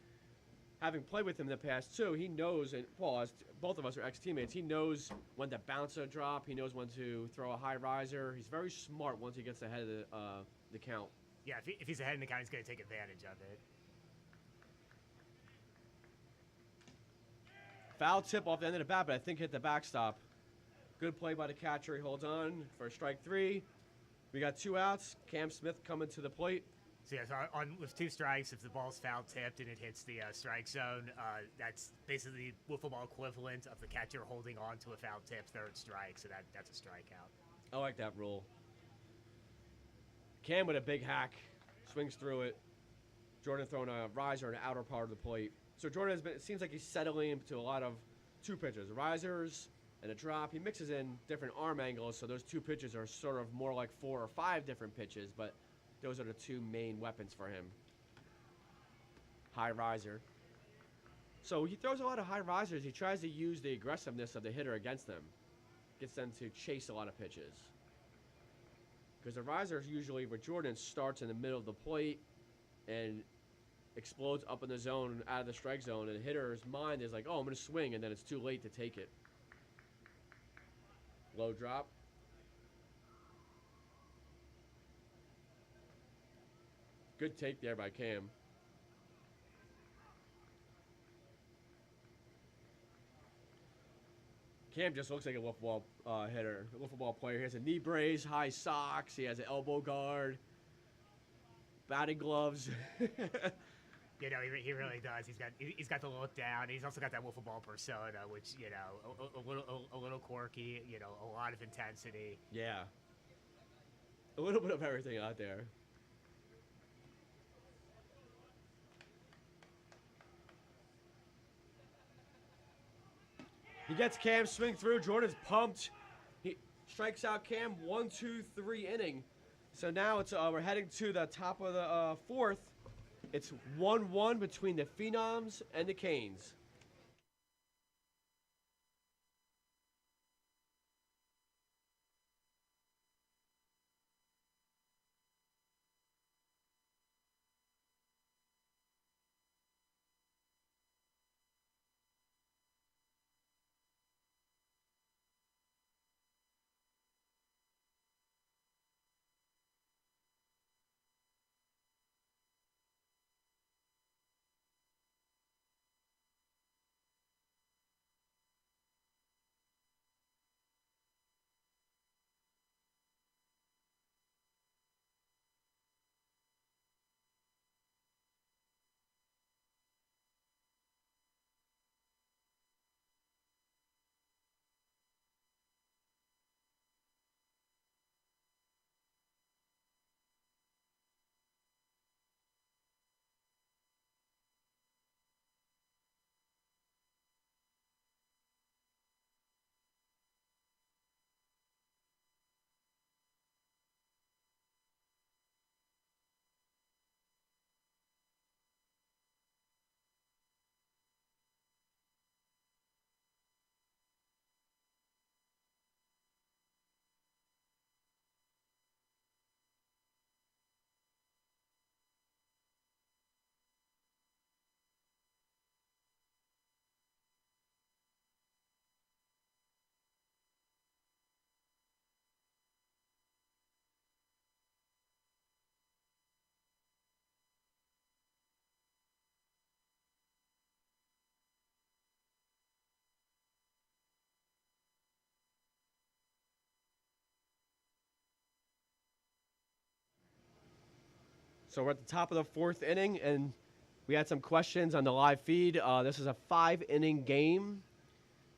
having played with him in the past too, he knows, and Paul, as both of us are ex-teammates, he knows when to bounce a drop, he knows when to throw a high riser. He's very smart once he gets ahead of the count. Yeah, if he's ahead in the count, he's going to take advantage of it. Foul tip off the end of the bat, but I think hit the backstop. Good play by the catcher. He holds on for strike three. We got 2 outs. Cam Smith coming to the plate. So yes, with 2 strikes, if the ball's foul tipped and it hits the strike zone, that's basically the wiffle ball equivalent of the catcher holding on to a foul tip third strike. So that's a strikeout. I like that rule. Cam with a big hack, swings through it. Jordan throwing a riser in the outer part of the plate. So Jordan has been. It seems like he's settling into a lot of 2 pitches, risers and a drop. He mixes in different arm angles, so those 2 pitches are sort of more like 4 or 5 different pitches, but those are the 2 main weapons for him. High riser. So he throws a lot of high risers. He tries to use the aggressiveness of the hitter against them. Gets them to chase a lot of pitches. Because the riser usually, with Jordan, starts in the middle of the plate and explodes up in the zone, out of the strike zone, and the hitter's mind is like, oh, I'm going to swing, and then it's too late to take it. Low drop. Good take there by Cam. Cam just looks like a wiffle ball hitter, a wiffle ball player. He has a knee brace, high socks. He has an elbow guard, batting gloves. He really does. He's got the look down. He's also got that wiffle ball persona, which a little quirky. A lot of intensity. Yeah, a little bit of everything out there. He gets Cam swing through. Jordan's pumped. He strikes out Cam 1-2-3 inning. So now it's we're heading to the top of the 4th. It's 1-1 between the Phenoms and the Canes. So we're at the top of the 4th inning, and we had some questions on the live feed. This is a 5-inning game.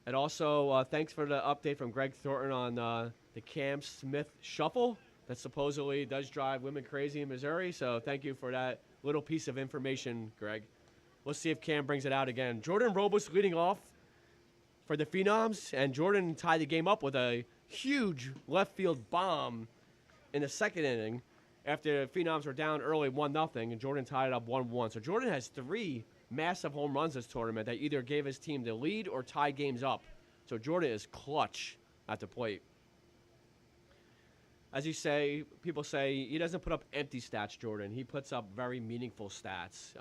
And also, thanks for the update from Greg Thornton on the Cam Smith shuffle that supposedly does drive women crazy in Missouri. So thank you for that little piece of information, Greg. Let's see if Cam brings it out again. Jordan Robles leading off for the Phenoms, and Jordan tied the game up with a huge left field bomb in the 2nd inning after the Phenoms were down early 1-0, and Jordan tied it up 1-1. So Jordan has 3 massive home runs this tournament that either gave his team the lead or tied games up. So Jordan is clutch at the plate. As you say, people say he doesn't put up empty stats, Jordan. He puts up very meaningful stats,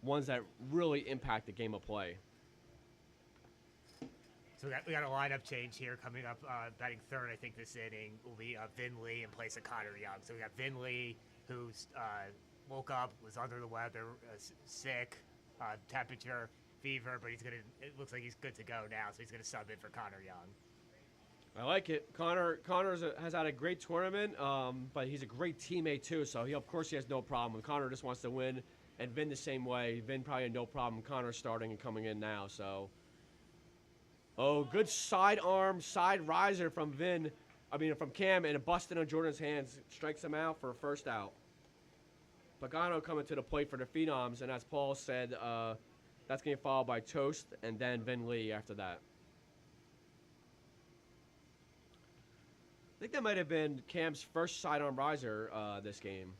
ones that really impact the game of play. So we got a lineup change here coming up. Batting third, I think, this inning will be Vin Lee in place of Connor Young. So we got Vin Lee, who's woke up, was under the weather, sick, temperature, fever, but it looks like he's good to go now, so he's going to sub in for Connor Young. I like it. Connor has had a great tournament, but he's a great teammate too, so of course he has no problem. Connor just wants to win, and Vin the same way. Vin probably had no problem. Connor starting and coming in now, so. Oh, good side riser from Cam, and it busted on Jordan's hands. Strikes him out for a first out. Pagano coming to the plate for the Phenoms, and as Paul said, that's going to be followed by Toast and then Vin Lee after that. I think that might have been Cam's first sidearm riser this game.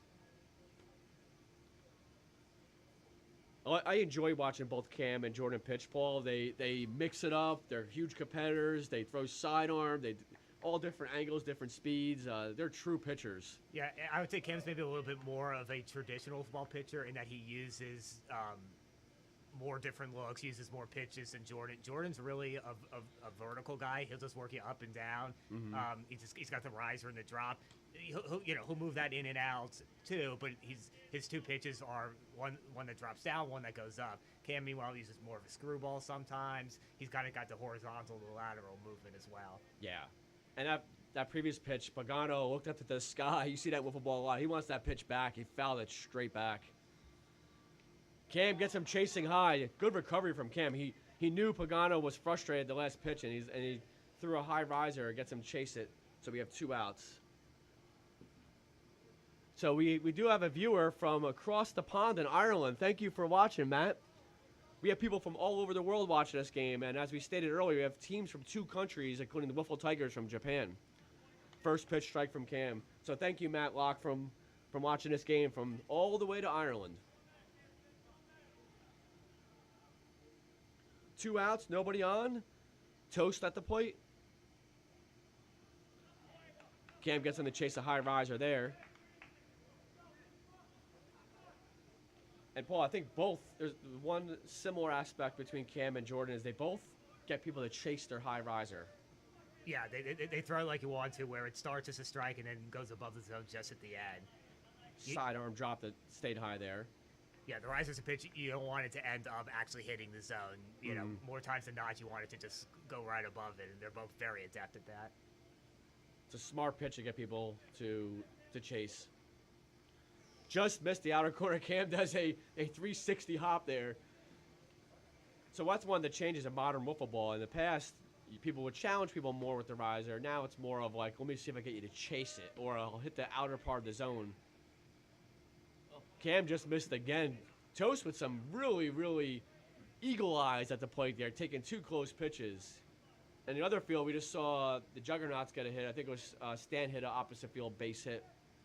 I enjoy watching both Cam and Jordan pitch, Paul. They mix it up. They're huge competitors. They throw sidearm. They all different angles, different speeds. They're true pitchers. Yeah, I would say Cam's maybe a little bit more of a traditional football pitcher in that he uses more different looks, uses more pitches than Jordan. Jordan's really a vertical guy. He'll just work you up and down. Mm-hmm. He's got the riser and the drop. He'll move that in and out too. But his 2 pitches are one that drops down, one that goes up. Cam meanwhile uses more of a screwball sometimes. He's got the horizontal to lateral movement as well. Yeah, and that previous pitch, Pagano looked up at the sky. You see that wiffle ball a lot. He wants that pitch back. He fouled it straight back. Cam gets him chasing high. Good recovery from Cam. He knew Pagano was frustrated the last pitch, and he threw a high riser and gets him chase it. So we have 2 outs. So we do have a viewer from across the pond in Ireland. Thank you for watching, Matt. We have people from all over the world watching this game, and as we stated earlier, we have teams from 2 countries, including the Wiffle Tigers from Japan. First pitch strike from Cam. So thank you, Matt Locke, from watching this game from all the way to Ireland. 2 outs, nobody on. Toast at the plate. Cam gets in the chase, a high riser there. And Paul, I think there's one similar aspect between Cam and Jordan is they both get people to chase their high riser. Yeah, they throw it like you want to, where it starts as a strike and then goes above the zone just at the end. Sidearm drop that stayed high there. Yeah, the riser's a pitch you don't want it to end up actually hitting the zone. You know, more times than not, you want it to just go right above it, and they're both very adept at that. It's a smart pitch to get people to chase. Just missed the outer corner. Cam does a 360 hop there. So that's one of the changes in modern wiffle ball. In the past, people would challenge people more with the riser. Now it's more of like, let me see if I get you to chase it, or I'll hit the outer part of the zone. Cam just missed again. Toast with some really, really eagle eyes at the plate there, taking 2 close pitches. In the other field, we just saw the Juggernauts get a hit. I think it was Stan hit an opposite field base hit.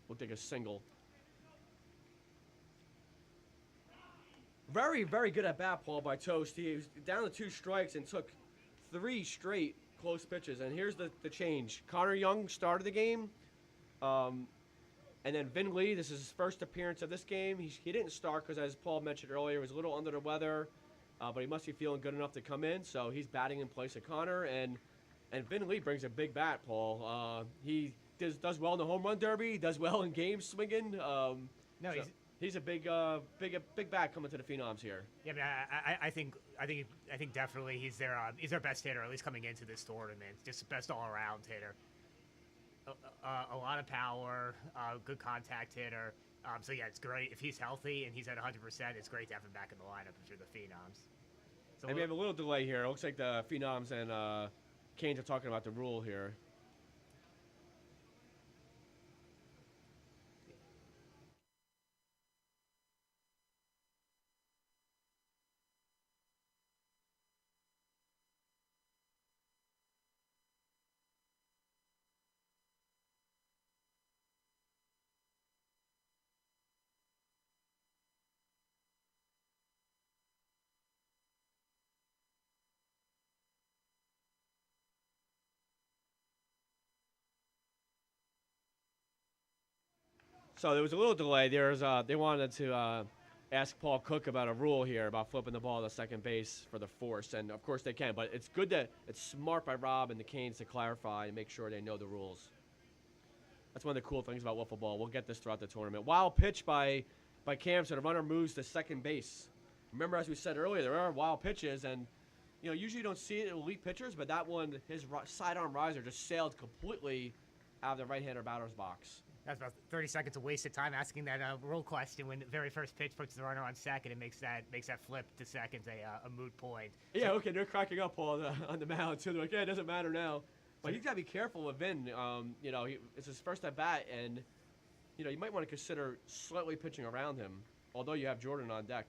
Looked like a single. Very, very good at bat, Paul, by Toast. He was down to 2 strikes and took 3 straight close pitches. And here's the change. Connor Young started the game. And then Vin Lee, this is his first appearance of this game. He didn't start because, as Paul mentioned earlier, he was a little under the weather. But he must be feeling good enough to come in. So he's batting in place of Connor. And Vin Lee brings a big bat, Paul. He does well in the home run derby. He does well in games swinging. He's a big bat coming to the Phenoms here. Yeah, I think definitely he's their best hitter, at least coming into this tournament. Just the best all-around hitter. a lot of power, good contact hitter. So yeah, it's great if he's healthy and he's at 100%. It's great to have him back in the lineup if you're the Phenoms. So And we have a little delay here. It looks like the Phenoms and Canes are talking about the rule here. So there was a little delay. They wanted to ask Paul Cook about a rule here about flipping the ball to second base for the force, and of course they can. But it's good that it's smart by Rob and the Canes to clarify and make sure they know the rules. That's one of the cool things about wiffle ball. We'll get this throughout the tournament. Wild pitch by Cam, so the runner moves to second base. Remember, as we said earlier, there are wild pitches, and usually you don't see it in elite pitchers, but that one, his sidearm riser just sailed completely out of the right-hander batter's box. That's about 30 seconds of wasted time asking that rule question when the very first pitch puts the runner on second and makes that flip to second a moot point. Yeah, okay, they're cracking up on the mound too. They're like, yeah, it doesn't matter now. But he's got to be careful with Vin. It's his first at bat, and you might want to consider slightly pitching around him. Although you have Jordan on deck,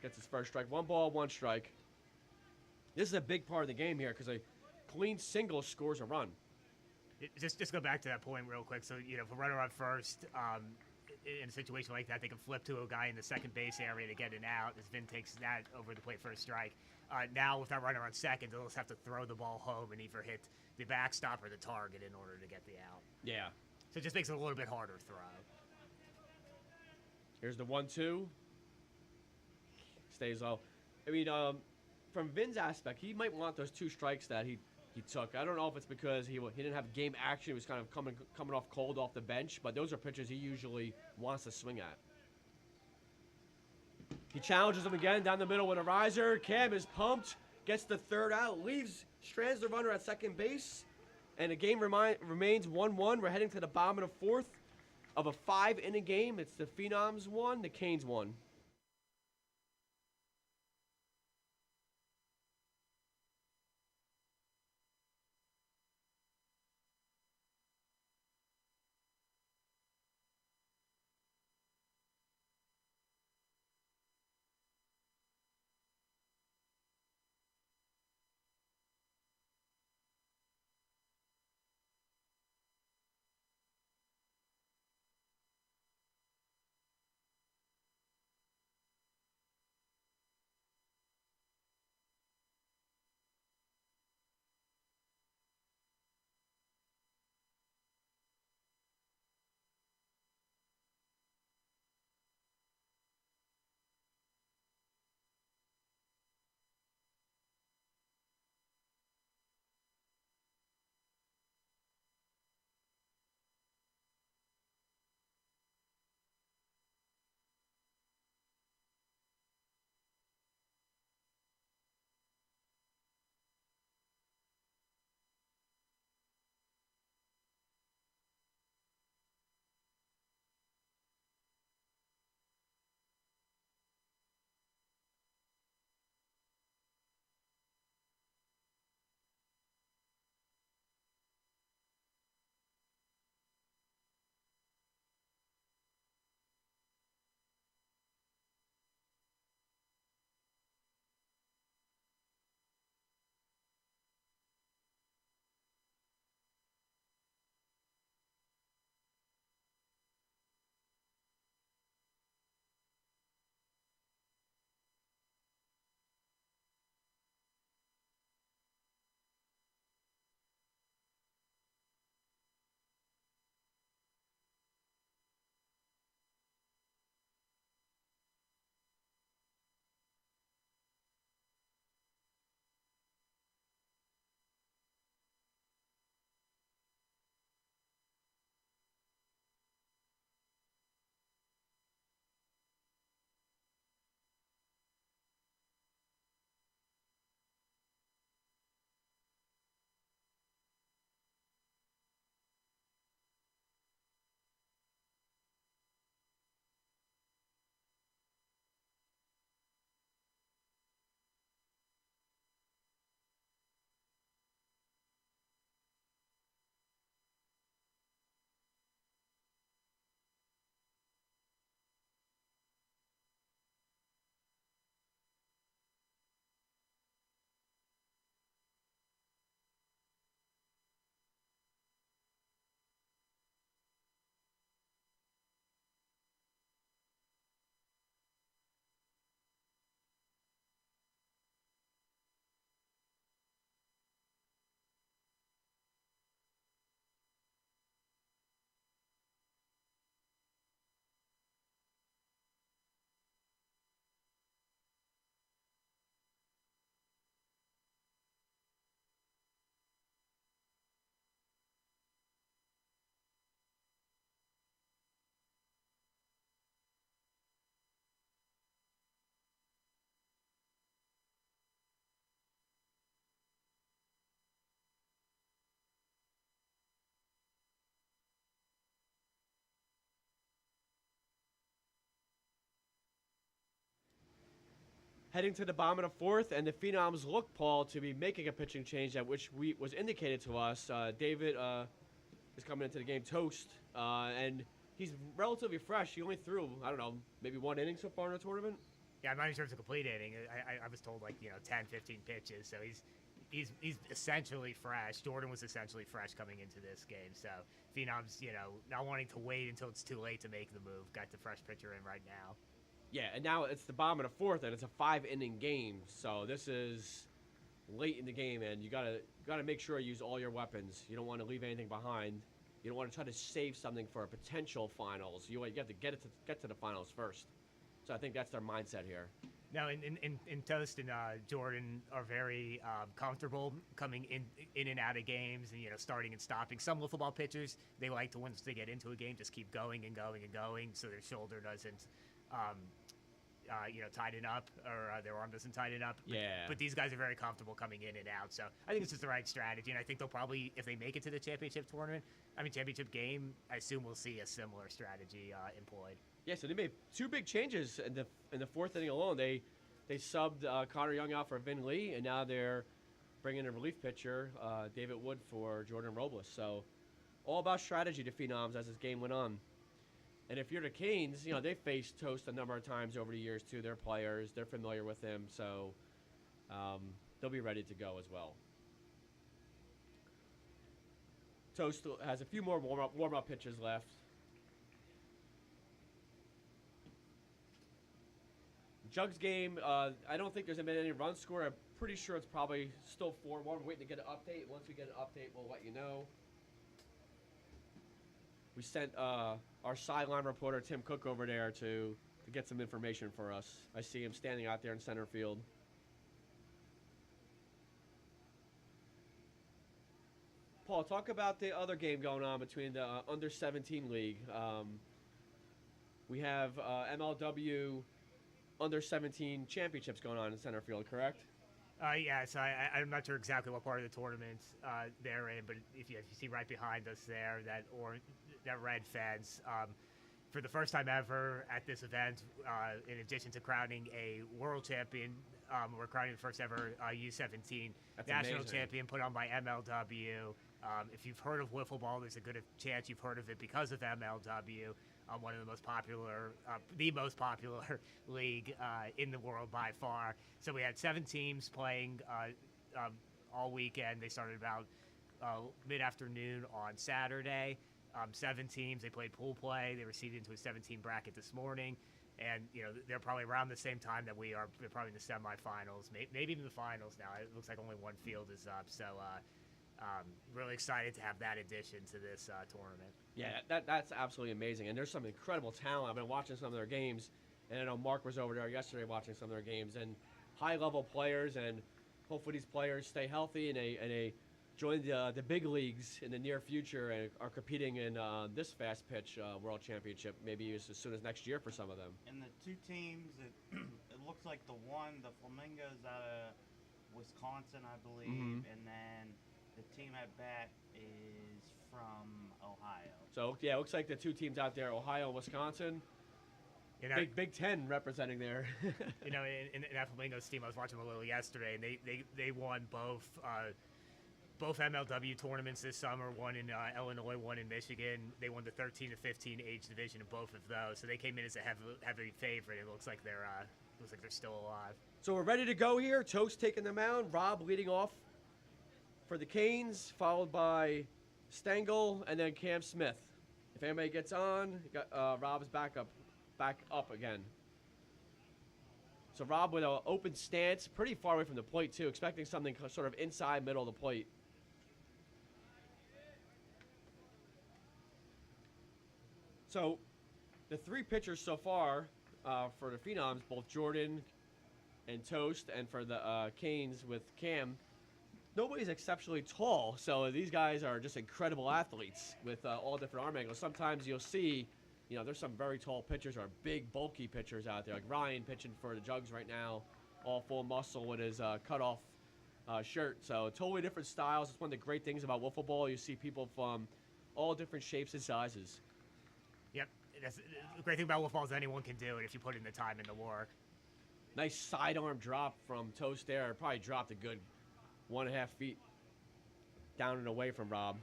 gets his first strike. 1 ball, 1 strike. This is a big part of the game here because a clean single scores a run. Just go back to that point real quick. So, if a runner on first, in a situation like that, they can flip to a guy in the second base area to get an out as Vin takes that over the plate for a strike. Now, with that runner on second, they'll just have to throw the ball home and either hit the backstop or the target in order to get the out. Yeah. So it just makes it a little bit harder to throw. Here's the 1-2. Stays low. I mean, from Vin's aspect, he might want those 2 strikes that he took. I don't know if it's because he didn't have game action. He was kind of coming off cold off the bench, but those are pitches he usually wants to swing at. He challenges him again down the middle with a riser. Cam is pumped, gets the 3rd out, strands the runner at second base, and the game remains 1-1. We're heading to the bottom of the 4th of a 5-inning game. It's the Phenoms 1, the Canes 1. heading to the bottom of the fourth, and the Phenoms look, Paul, to be making a pitching change that which was indicated to us. David is coming into the game, Toast, and he's relatively fresh. He only threw, I don't know, maybe one inning so far in the tournament. Yeah, I'm not even sure if it's a complete inning. I was told 10, 15 pitches, so he's essentially fresh. Jordan was essentially fresh coming into this game, so Phenoms, not wanting to wait until it's too late to make the move, got the fresh pitcher in right now. Yeah, and now it's the bottom of the fourth, and it's a 5-inning game. So this is late in the game, and you gotta make sure you use all your weapons. You don't want to leave anything behind. You don't want to try to save something for a potential finals. You have to get to the finals first. So I think that's their mindset here. No, in Toast and Jordan are very comfortable coming in and out of games, and starting and stopping. Some wiffle pitchers, they like to, once they get into a game, just keep going and going and going, so their shoulder doesn't tighten up, or their arm doesn't tighten up. But these guys are very comfortable coming in and out. So I think this is the right strategy, and I think they'll probably, if they make it to the championship game, I assume we'll see a similar strategy employed. Yeah, so they made two big changes in the fourth inning alone. They subbed Connor Young out for Vin Lee, and now they're bringing in a relief pitcher, David Wood, for Jordan Robles. So all about strategy to Phenoms as this game went on. And if you're the Canes, they faced Toast a number of times over the years too. They're players. They're familiar with him. So they'll be ready to go as well. Toast has a few more warm-up pitches left. Jug's game, I don't think there's been any run score. I'm pretty sure it's probably still 4-1. We're waiting to get an update. Once we get an update, we'll let you know. We sent our sideline reporter, Tim Cook, over there to get some information for us. I see him standing out there in center field. Paul, talk about the other game going on between the under-17 league. We have MLW under-17 championships going on in center field, correct? So I'm not sure exactly what part of the tournament they're in, but if you see right behind us there, that red fence, for the first time ever at this event, in addition to crowning a world champion, we're crowning the first ever U17 national champion put on by MLW. If you've heard of wiffleball, there's a good chance you've heard of it because of MLW. One of the most popular, league in the world by far. So we had 7 teams playing all weekend. They started about mid-afternoon on Saturday. 7 teams. They played pool play. They were seeded into a 17 bracket this morning. And, they're probably around the same time that we are. They're probably in the semifinals, maybe even the finals now. It looks like only one field is up. So really excited to have that addition to this tournament. Yeah, that's absolutely amazing. And there's some incredible talent. I've been watching some of their games, and I know Mark was over there yesterday watching some of their games. And high-level players, and hopefully these players stay healthy and they join the big leagues in the near future and are competing in this fast pitch world championship maybe as soon as next year for some of them. And the 2 teams, it looks like the Flamingos out of Wisconsin, I believe, and then the team at bat is from Ohio. So, yeah, it looks like the 2 teams out there, Ohio and Wisconsin. Big Ten representing there. in that Flamingos team, I was watching them a little yesterday, and they won both MLW tournaments this summer, one in Illinois, one in Michigan. They won the 13 to 15 age division in both of those, so they came in as a heavy favorite. It looks like they're still alive. So we're ready to go here. Toast taking the mound, Rob leading off for the Canes, followed by Stengel and then Cam Smith. If anybody gets on, Rob's back up again. So Rob with an open stance, pretty far away from the plate too, expecting something sort of inside middle of the plate. So the 3 pitchers so far for the Phenoms, both Jordan and Toast, and for the Canes with Cam, nobody's exceptionally tall, so these guys are just incredible athletes with all different arm angles. Sometimes you'll see, there's some very tall pitchers or big, bulky pitchers out there, like Ryan pitching for the Jugs right now, all full muscle with his cut-off shirt. So totally different styles. It's one of the great things about wiffle ball. You see people from all different shapes and sizes. Yep, that's the great thing about wiffle ball is anyone can do it if you put in the time and the work. Nice sidearm drop from Toast there. Probably dropped a good 1.5 feet down and away from Rob.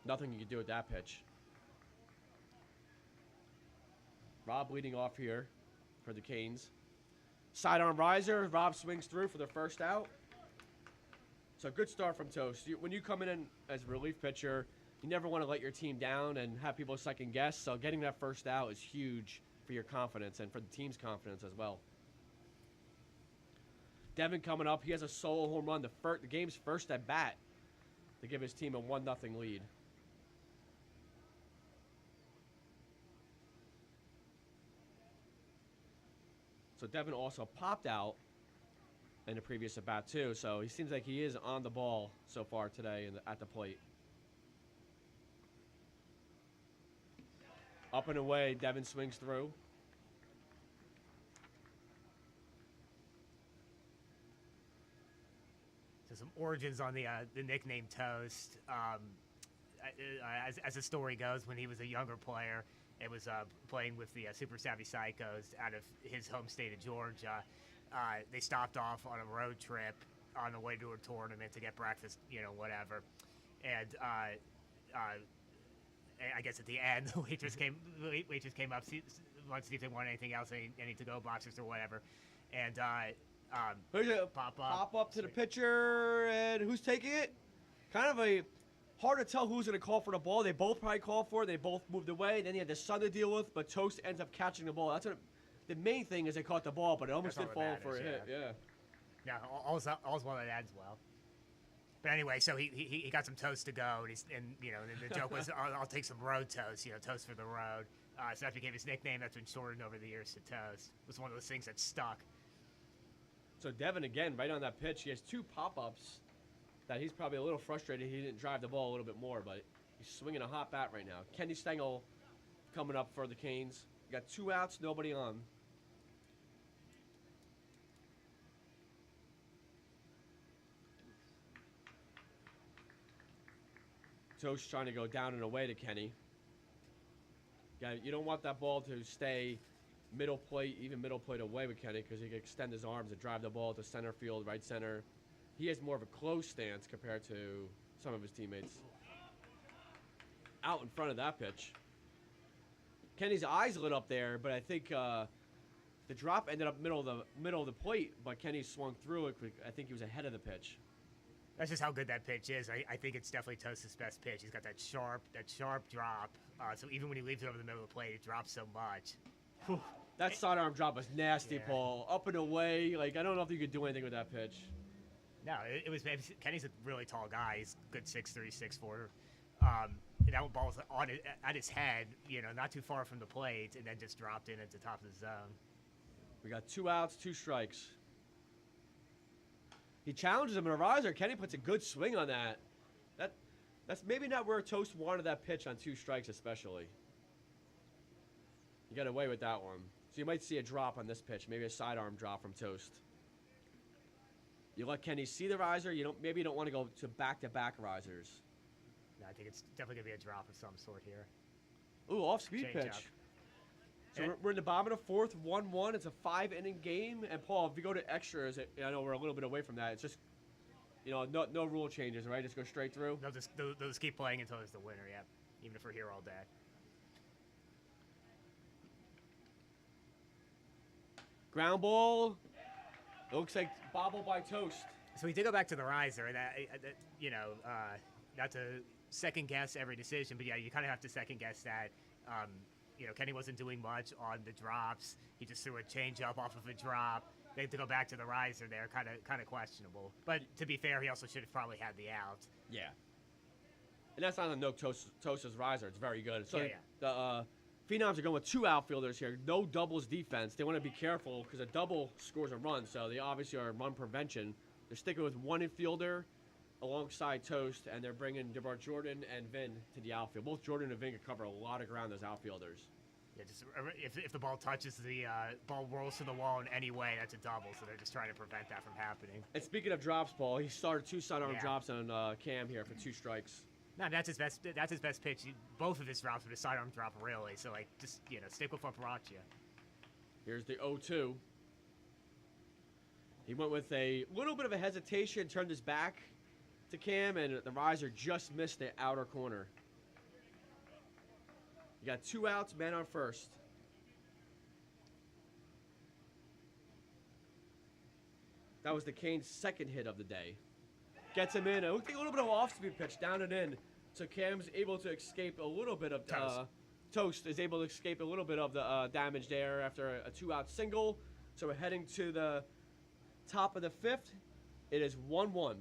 Nothing you can do with that pitch. Rob leading off here for the Canes. Sidearm riser. Rob swings through for the first out. So good start from Toast. When you come in as a relief pitcher, you never want to let your team down and have people second guess. So getting that first out is huge for your confidence and for the team's confidence as well. Devin coming up. He has a solo home run, the game's first at bat, to give his team a 1-0 lead. So Devin also popped out in the previous at bat too. So he seems like he is on the ball so far today at the plate. Up and away, Devin swings through. So some origins on the nickname Toast. As the story goes, when he was a younger player, it was playing with the Super Savvy Psychos out of his home state of Georgia. They stopped off on a road trip on the way to a tournament to get breakfast, whatever. And I guess at the end, the waitress came up, wanted to see if they want anything else, any to-go boxes or whatever. And pop up to the pitcher, and who's taking it? Kind of hard to tell who's going to call for the ball. They both probably called for it. They both moved away. Then he had the son to deal with, but Toast ends up catching the ball. The main thing is they caught the ball, but it almost did fall for a hit. Yeah, all's well that ends well. But anyway, so he got some toast to go, and the joke was, I'll take some road toast, toast for the road. So that became his nickname. That's been shortened over the years to Toast. It was one of those things that stuck. So Devin, again, right on that pitch, he has 2 pop-ups that he's probably a little frustrated he didn't drive the ball a little bit more, but he's swinging a hot bat right now. Kenny Stengel coming up for the Canes. Got 2 outs, nobody on. Toast trying to go down and away to Kenny. You don't want that ball to stay middle plate, even middle plate away with Kenny, because he can extend his arms and drive the ball to center field, right center. He has more of a close stance compared to some of his teammates. Out in front of that pitch. Kenny's eyes lit up there, but I think the drop ended up middle of the plate, but Kenny swung through it. I think he was ahead of the pitch. That's just how good that pitch is. I think it's definitely Toast's best pitch. He's got that sharp drop. So even when he leaves it over the middle of the plate, it drops so much. Whew. That sidearm drop was nasty, Paul. Up and away. I don't know if you could do anything with that pitch. No, it was. Kenny's a really tall guy. He's good 6'3", 6'4". That ball was at his head, not too far from the plate, and then just dropped in at the top of the zone. We got 2 outs, 2 strikes. He challenges him in a riser. Kenny puts a good swing on that. That's maybe not where Toast wanted that pitch on 2 strikes especially. He got away with that one. So you might see a drop on this pitch, maybe a sidearm drop from Toast. You let Kenny see the riser. Maybe you don't want to go to back-to-back risers. No, I think it's definitely going to be a drop of some sort here. Ooh, off-speed pitch. Up. So we're in the bottom of the 4th, 1-1. It's a 5-inning game. And, Paul, if you go to extras, I know we're a little bit away from that. It's just, no rule changes, right? Just go straight through. They'll just keep playing until there's the winner, yeah. Even if we're here all day. Ground ball. It looks like bobble by Toast. So we did go back to the riser. Not to second guess every decision, but yeah, you kind of have to second guess that. Kenny wasn't doing much on the drops. He just threw a changeup off of a drop. They had to go back to the riser there, kind of questionable. But to be fair, he also should have probably had the out. Yeah. And that's not a no Toast's riser. It's very good. So yeah. The Phenoms are going with 2 outfielders here. No doubles defense. They want to be careful because a double scores a run, so they obviously are run prevention. They're sticking with 1 infielder alongside Toast, and they're bringing DeBar Jordan and Vin to the outfield. Both Jordan and Vin can cover a lot of ground as outfielders. Yeah, just if the ball touches the ball rolls to the wall in any way, that's a double. So they're just trying to prevent that from happening. And speaking of drops, Paul, he started 2 sidearm drops on Cam here for 2 strikes. No, that's his best. That's his best pitch. Both of his drops were a sidearm drop, really. So just stick with what brought you. Here's the 0-2. He went with a little bit of a hesitation, turned his back to Cam, and the riser just missed the outer corner. You got 2 outs, man on first. That was the Canes' second hit of the day. Gets him in. It looked like a little bit of off-speed pitch, down and in. So Cam's able to escape a little bit of Toast is able to escape a little bit of the damage there after a 2-out single. So we're heading to the top of the 5th. It is 1-1.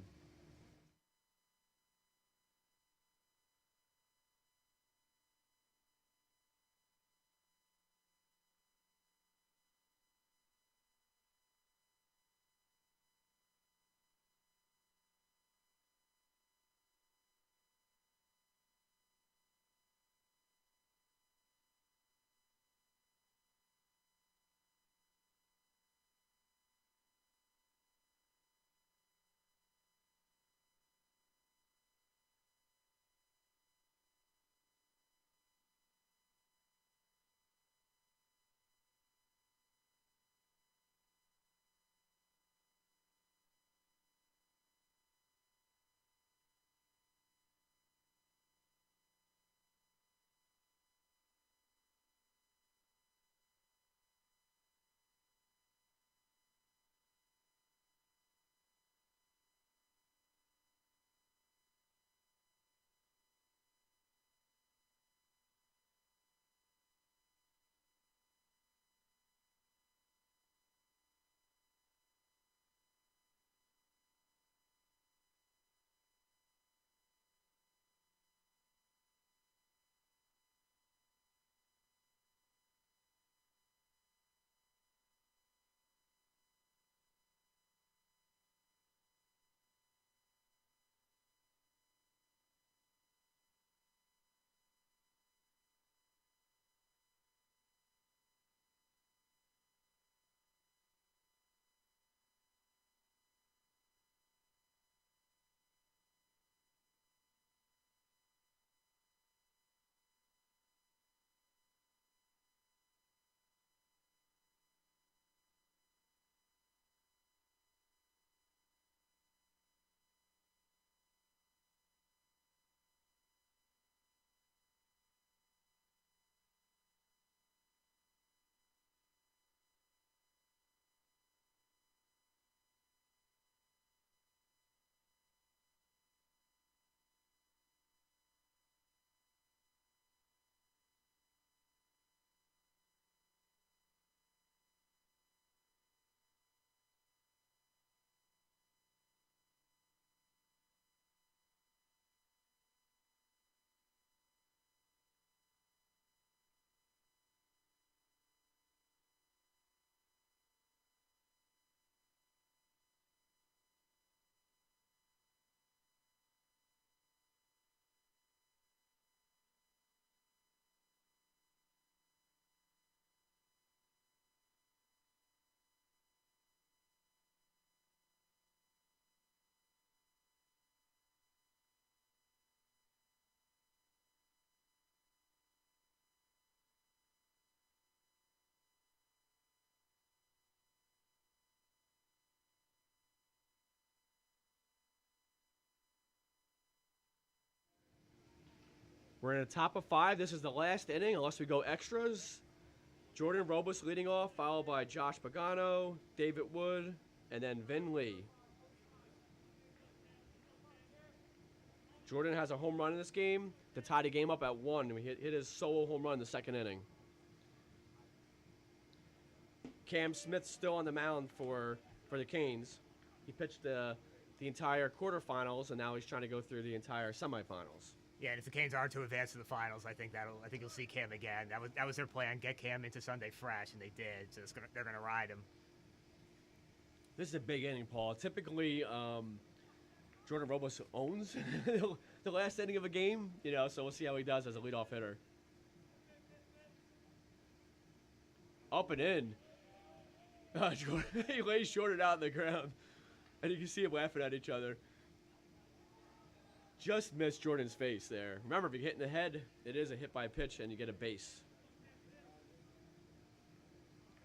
We're in the top of 5. This is the last inning, unless we go extras. Jordan Robles leading off, followed by Josh Pagano, David Wood, and then Vin Lee. Jordan has a home run in this game to tie the game up at 1. He hit his solo home run in the second inning. Cam Smith's still on the mound for the Canes. He pitched the entire quarterfinals, and now he's trying to go through the entire semifinals. Yeah, and if the Canes are to advance to the finals, I think you'll see Cam again. That was their plan, get Cam into Sunday fresh, and they did. So they're gonna ride him. This is a big inning, Paul. Typically, Jordan Robles owns the last inning of a game, so we'll see how he does as a leadoff hitter. Up and in. He lays Jordan out on the ground, and you can see him laughing at each other. Just missed Jordan's face there. Remember, if you hit in the head, it is a hit by pitch, and you get a base.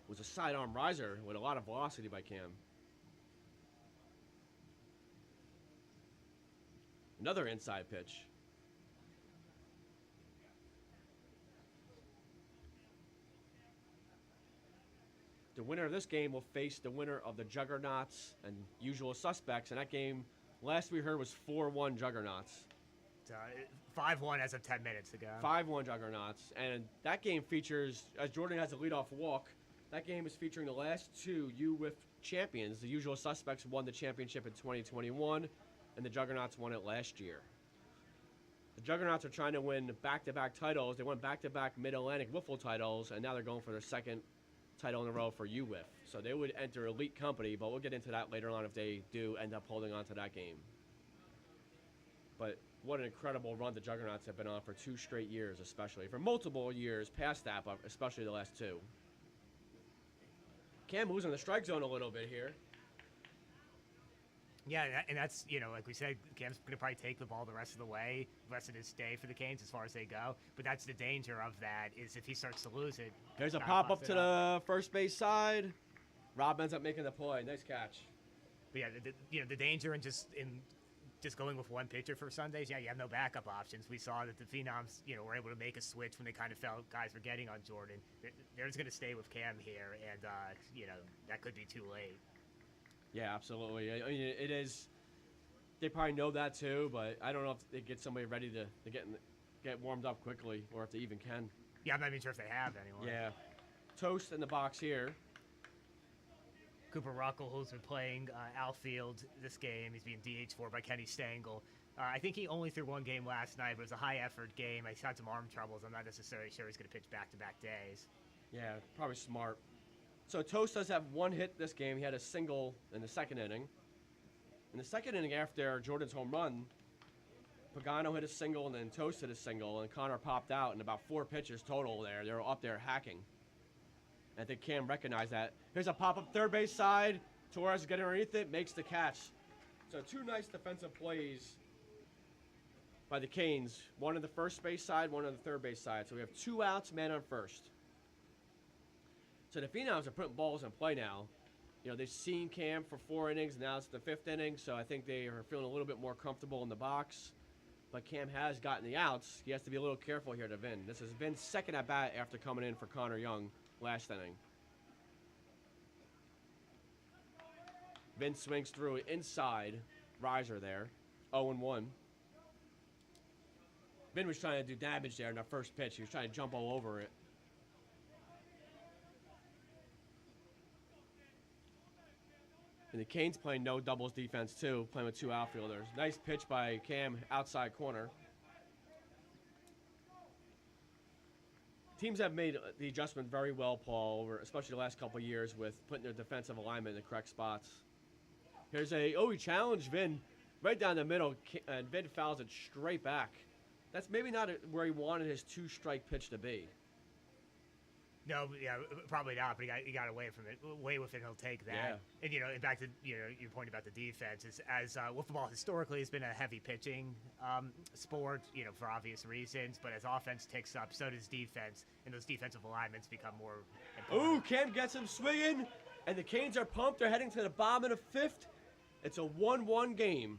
It was a sidearm riser with a lot of velocity by Cam. Another inside pitch. The winner of this game will face the winner of the Juggernauts and Usual Suspects. And that game, last we heard, was 4-1 Juggernauts. 5-1 as of 10 minutes ago. 5-1 Juggernauts. And that game features, as Jordan has a leadoff walk, that game is featuring the last two UWIF champions. The Usual Suspects won the championship in 2021, and the Juggernauts won it last year. The Juggernauts are trying to win back-to-back titles. They won back-to-back Mid-Atlantic Wiffle titles, and now they're going for their second title in a row for UWIF. So they would enter elite company, but we'll get into that later on if they do end up holding on to that game. But what an incredible run the Juggernauts have been on for 2 straight years, especially. For multiple years past that, but especially the last 2. Cam moves in the strike zone a little bit here. Yeah, and that's, like we said, Cam's going to probably take the ball the rest of the way, the rest of his day for the Canes as far as they go. But that's the danger of that, is if he starts to lose it. There's a pop-up to the first base side. Rob ends up making the play. Nice catch. But yeah, the danger in just going with one pitcher for Sundays, you have no backup options. We saw that the Phenoms, were able to make a switch when they kind of felt guys were getting on Jordan. They're just going to stay with Cam here, and, that could be too late. Yeah, absolutely. I mean, it is. They probably know that too, but I don't know if they get somebody ready to get warmed up quickly, or if they even can. Yeah, I'm not even sure if they have anymore. Yeah. Toast in the box here. Cooper Ruckle, who's been playing outfield this game, he's being DH for by Kenny Stengel. I think he only threw one game last night, but it was a high-effort game. He's had some arm troubles. I'm not necessarily sure he's going to pitch back-to-back days. Yeah, probably smart. So Toast does have one hit this game. He had a single in the second inning. In the second inning, after Jordan's home run, Pagano hit a single, and then Toast hit a single, and Connor popped out, and about 4 pitches total there. They were up there hacking. I think Cam recognized that. Here's a pop-up third base side. Torres getting underneath it, makes the catch. So 2 nice defensive plays by the Canes. One on the first base side, one on the third base side. So we have 2 outs, man on first. So the Phenoms are putting balls in play now. They've seen Cam for 4 innings. Now it's the 5th inning, so I think they are feeling a little bit more comfortable in the box. But Cam has gotten the outs. He has to be a little careful here to Vin. This has been second at bat after coming in for Connor Young last inning. Vin swings through an inside riser there. 0-1. Vin was trying to do damage there in the first pitch. He was trying to jump all over it. And the Canes playing no doubles defense, too, playing with 2 outfielders. Nice pitch by Cam, outside corner. Teams have made the adjustment very well, Paul, especially the last couple of years with putting their defensive alignment in the correct spots. Here's he challenged Vin right down the middle, and Vin fouls it straight back. That's maybe not where he wanted his 2-strike pitch to be. No, yeah, probably not. But he got away from it. Away with it, he'll take that. Yeah. And back to your point about the defense, is as wiffleball historically has been a heavy pitching sport, for obvious reasons. But as offense ticks up, so does defense, and those defensive alignments become more important. Ooh, Cam gets him swinging, and the Canes are pumped. They're heading to the bottom of the 5th. It's a 1-1 game.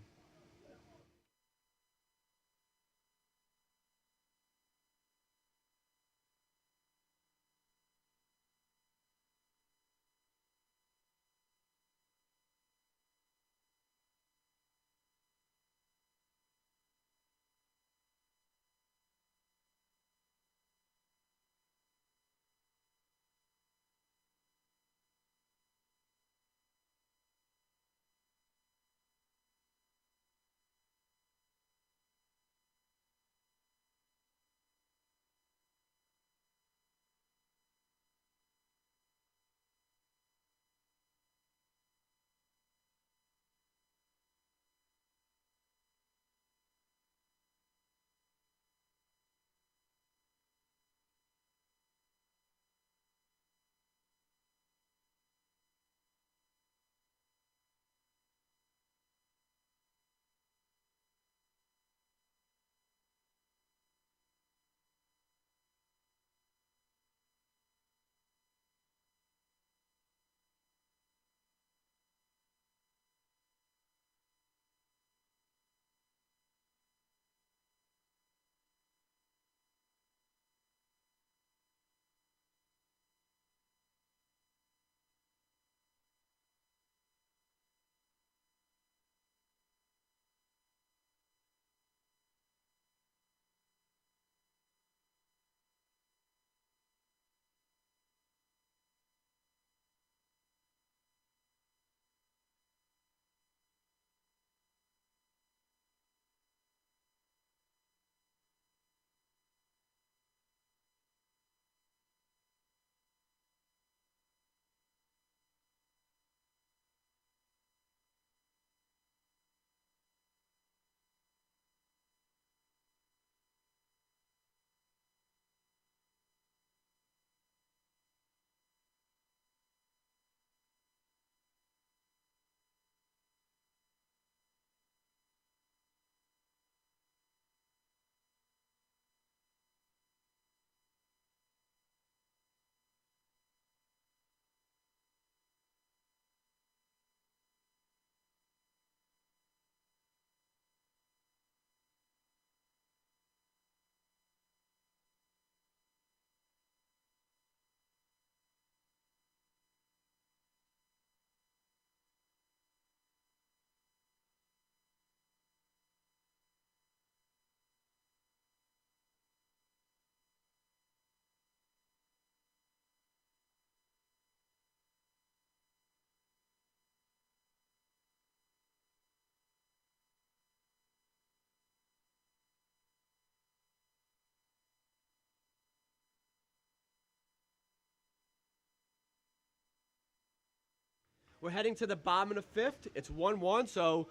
We're heading to the bottom of the fifth. It's 1-1, so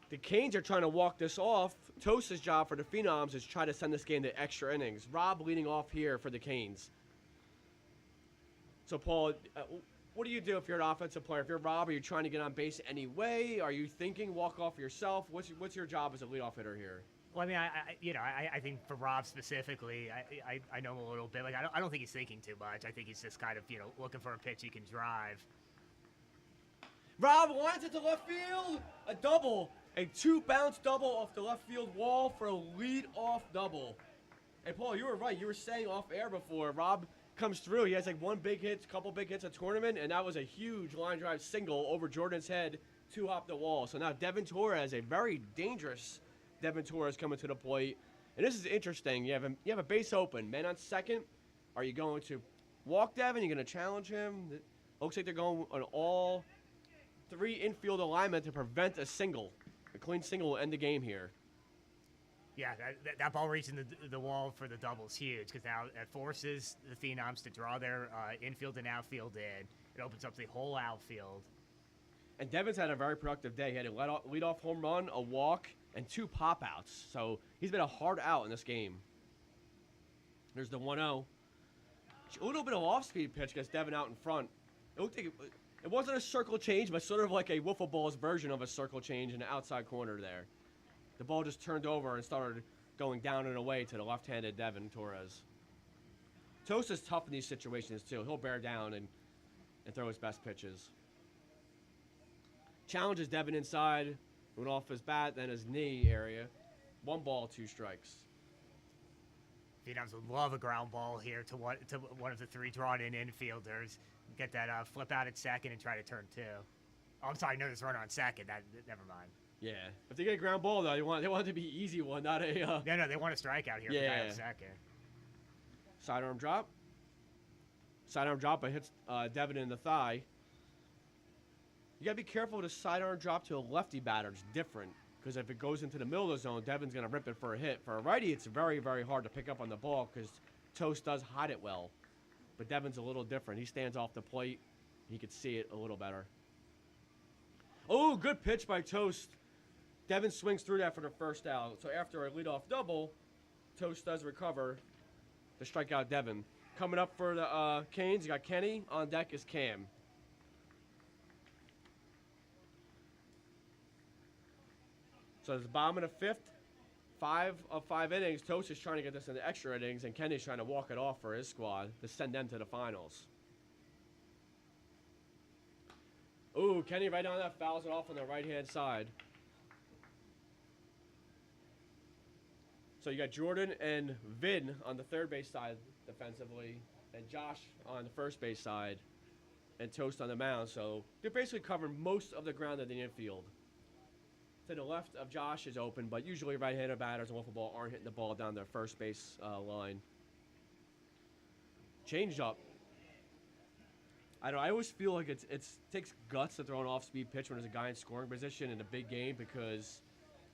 the Canes are trying to walk this off. Toast's job for the Phenoms is try to send this game to extra innings. Rob leading off here for the Canes. So, Paul, what do you do if you're an offensive player? If you're Rob, are you trying to get on base anyway? Are you thinking walk off yourself? What's your job as a leadoff hitter here? Well, I mean, I think for Rob specifically, I know him a little bit. Like, I don't think he's thinking too much. I think he's just kind of, looking for a pitch he can drive. Rob lines it to left field. A double. A 2-bounce double off the left field wall for a lead-off double. And, Paul, you were right. You were saying off air before. Rob comes through. He has like one big hit, couple big hits a tournament, and that was a huge line drive single over Jordan's head to hop the wall. So now Devin Torres, a very dangerous Devin Torres coming to the plate. And this is interesting. You have a base open. Man on second. Are you going to walk Devin? You're going to challenge him? It looks like they're going on all 3 infield alignment to prevent a single. A clean single will end the game here. Yeah, that ball reaching the wall for the double is huge because now it forces the Phenoms to draw their infield and outfield in. It opens up the whole outfield. And Devin's had a very productive day. He had a leadoff home run, a walk, and 2 pop-outs. So he's been a hard out in this game. There's the 1-0. A little bit of off-speed pitch gets Devin out in front. It looked like it wasn't a circle change, but sort of like a wiffle ball's version of a circle change in the outside corner there. The ball just turned over and started going down and away to the left-handed Devin Torres. Toast is tough in these situations, too. He'll bear down and throw his best pitches. Challenges Devin inside, went off his bat, then his knee area. 1 ball, 2 strikes. Phenoms would love a ground ball here to one of the 3 drawn-in infielders. Get that flip out at second and try to turn 2. Oh, I'm sorry, no, there's a runner on second. Never mind. Yeah. If they get a ground ball, though, they want it to be an easy one, not a... No, they want a strikeout here for guy on second. Sidearm drop. Sidearm drop, but hits Devin in the thigh. You got to be careful with a sidearm drop to a lefty batter. It's different because if it goes into the middle of the zone, Devin's going to rip it for a hit. For a righty, it's very, very hard to pick up on the ball because Toast does hide it well. But Devin's a little different. He stands off the plate. He could see it a little better. Oh, good pitch by Toast. Devin swings through that for the first out. So after a leadoff double, Toast does recover to strike out Devin. Coming up for the Canes, you got Kenny. On deck is Cam. So it's the bottom of the fifth. 5 of 5 innings. Toast is trying to get this into extra innings, and Kenny's trying to walk it off for his squad to send them to the finals. Ooh, Kenny right on that, fouls it off on the right-hand side. So you got Jordan and Vin on the third base side defensively, and Josh on the first base side, and Toast on the mound. So they're basically covering most of the ground in the infield. To the left of Josh is open, but usually right-handed batters and wiffle ball aren't hitting the ball down the first base line. Change up. I don't know, I always feel like it takes guts to throw an off-speed pitch when there's a guy in scoring position in a big game because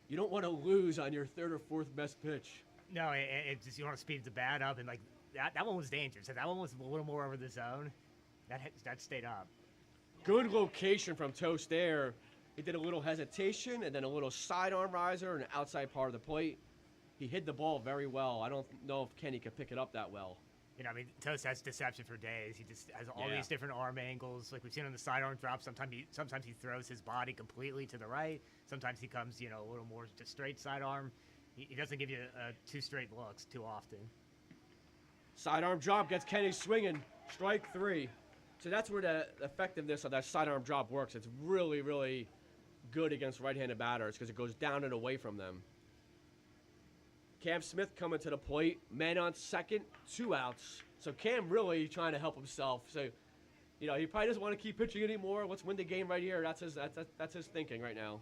you don't want to lose on your 3rd or 4th best pitch. No, it's just you want to speed the bat up, and like that one was dangerous. That one was a little more over the zone. That stayed up. Good location from Toast there. He did a little hesitation and then a little sidearm riser and an outside part of the plate. He hit the ball very well. I don't know if Kenny could pick it up that well. I mean, Toast has deception for days. He just has all these different arm angles. Like we've seen on the sidearm drop, sometimes he throws his body completely to the right. Sometimes he comes, a little more just straight sidearm. He doesn't give you 2 straight looks too often. Sidearm drop gets Kenny swinging. Strike 3. So that's where the effectiveness of that sidearm drop works. It's really, really good against right-handed batters because it goes down and away from them. Cam Smith coming to the plate. Man on second, 2 outs. So Cam really trying to help himself. So, he probably doesn't want to keep pitching anymore. Let's win the game right here. That's his thinking right now.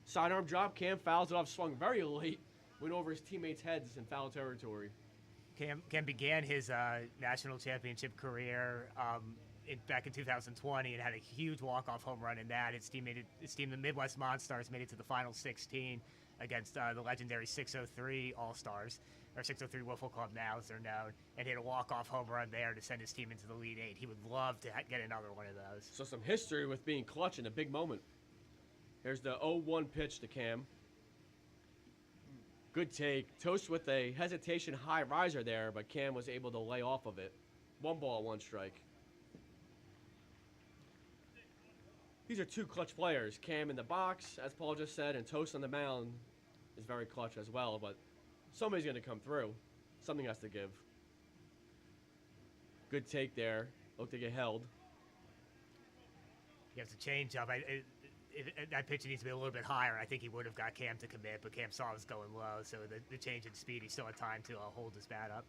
Sidearm drop. Cam fouls it off. Swung very late. Went over his teammates' heads in foul territory. Cam began his national championship career back in 2020 and had a huge walk-off home run in that. His team, the Midwest Monstars, made it to the final 16 against the legendary 603 All-Stars. or 603 Wiffle Club now, as they're known, and hit a walk-off home run there to send his team into the lead 8. He would love to get another one of those. So some history with being clutch in a big moment. Here's the 0-1 pitch to Cam. Good take. Toast with a hesitation high riser there, but Cam was able to lay off of it. 1 ball, 1 strike. These are 2 clutch players. Cam in the box, as Paul just said, and Toast on the mound is very clutch as well, but somebody's going to come through. Something has to give. Good take there. Looked to get held. He has a change-up. That pitch needs to be a little bit higher. I think he would have got Cam to commit, but Cam saw it was going low, so the change in speed, he still had time to hold his bat up.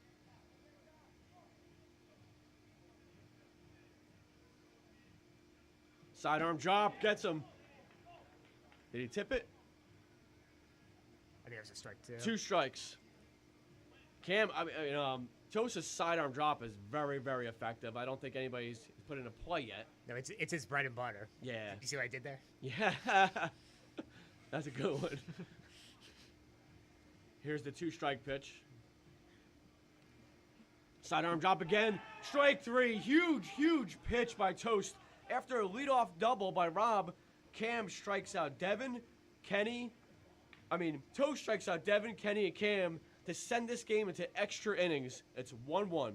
Sidearm drop, gets him. Did he tip it? I think it was a strike 2. 2 strikes. Cam, Toast's sidearm drop is very, very effective. I don't think anybody's put in a play yet. No, it's his bread and butter. Yeah. You see what I did there? Yeah. That's a good one. Here's the 2-strike pitch. Sidearm drop again. Strike 3. Huge, huge pitch by Toast. After a leadoff double by Rob, Cam strikes out Toast strikes out Devin, Kenny, and Cam to send this game into extra innings. It's 1-1.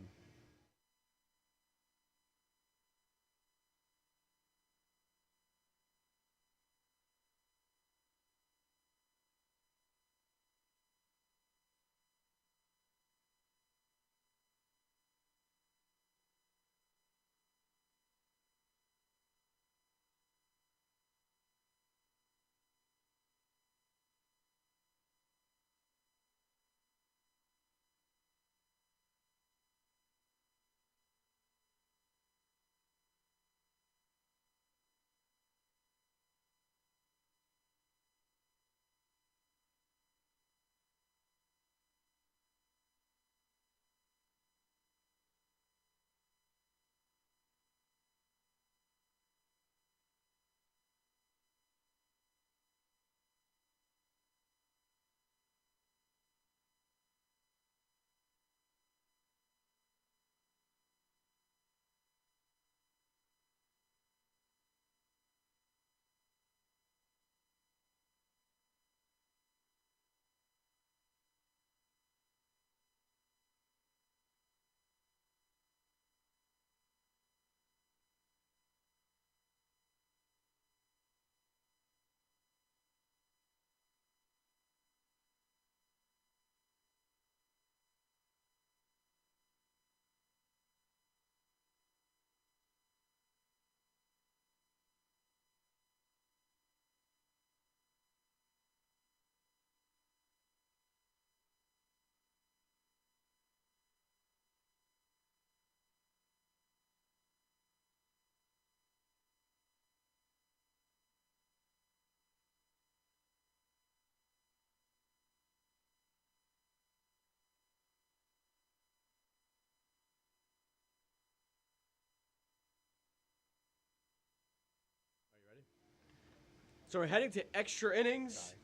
So we're heading to extra innings.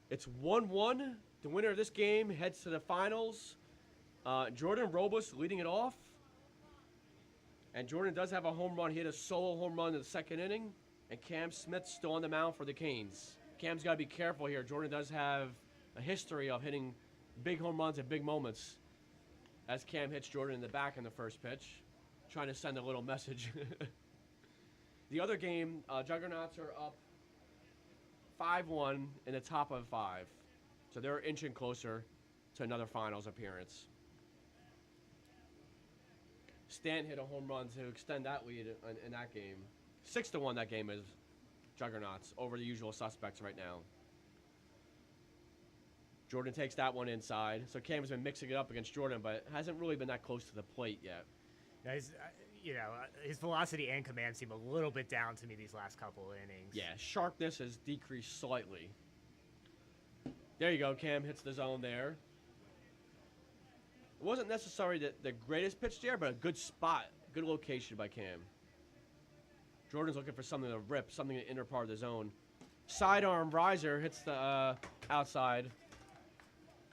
It's 1-1. The winner of this game heads to the finals. Jordan Robles leading it off. And Jordan does have a home run. He hit a solo home run in the 2nd inning. And Cam Smith's still on the mound for the Canes. Cam's got to be careful here. Jordan does have a history of hitting big home runs at big moments. As Cam hits Jordan in the back in the first pitch. Trying to send a little message. The other game, Juggernauts are up 5-1 in the top of 5. So they're inching closer to another finals appearance. Stan hit a home run to extend that lead in that game. 6-1 that game is Juggernauts over the usual suspects right now. Jordan takes that one inside. So Cam has been mixing it up against Jordan, but hasn't really been that close to the plate yet. His velocity and command seem a little bit down to me these last couple innings. Yeah, sharpness has decreased slightly. There you go. Cam hits the zone there. It wasn't necessarily the greatest pitch there, but a good spot, good location by Cam. Jordan's looking for something to rip, something in the inner part of the zone. Sidearm riser hits the outside.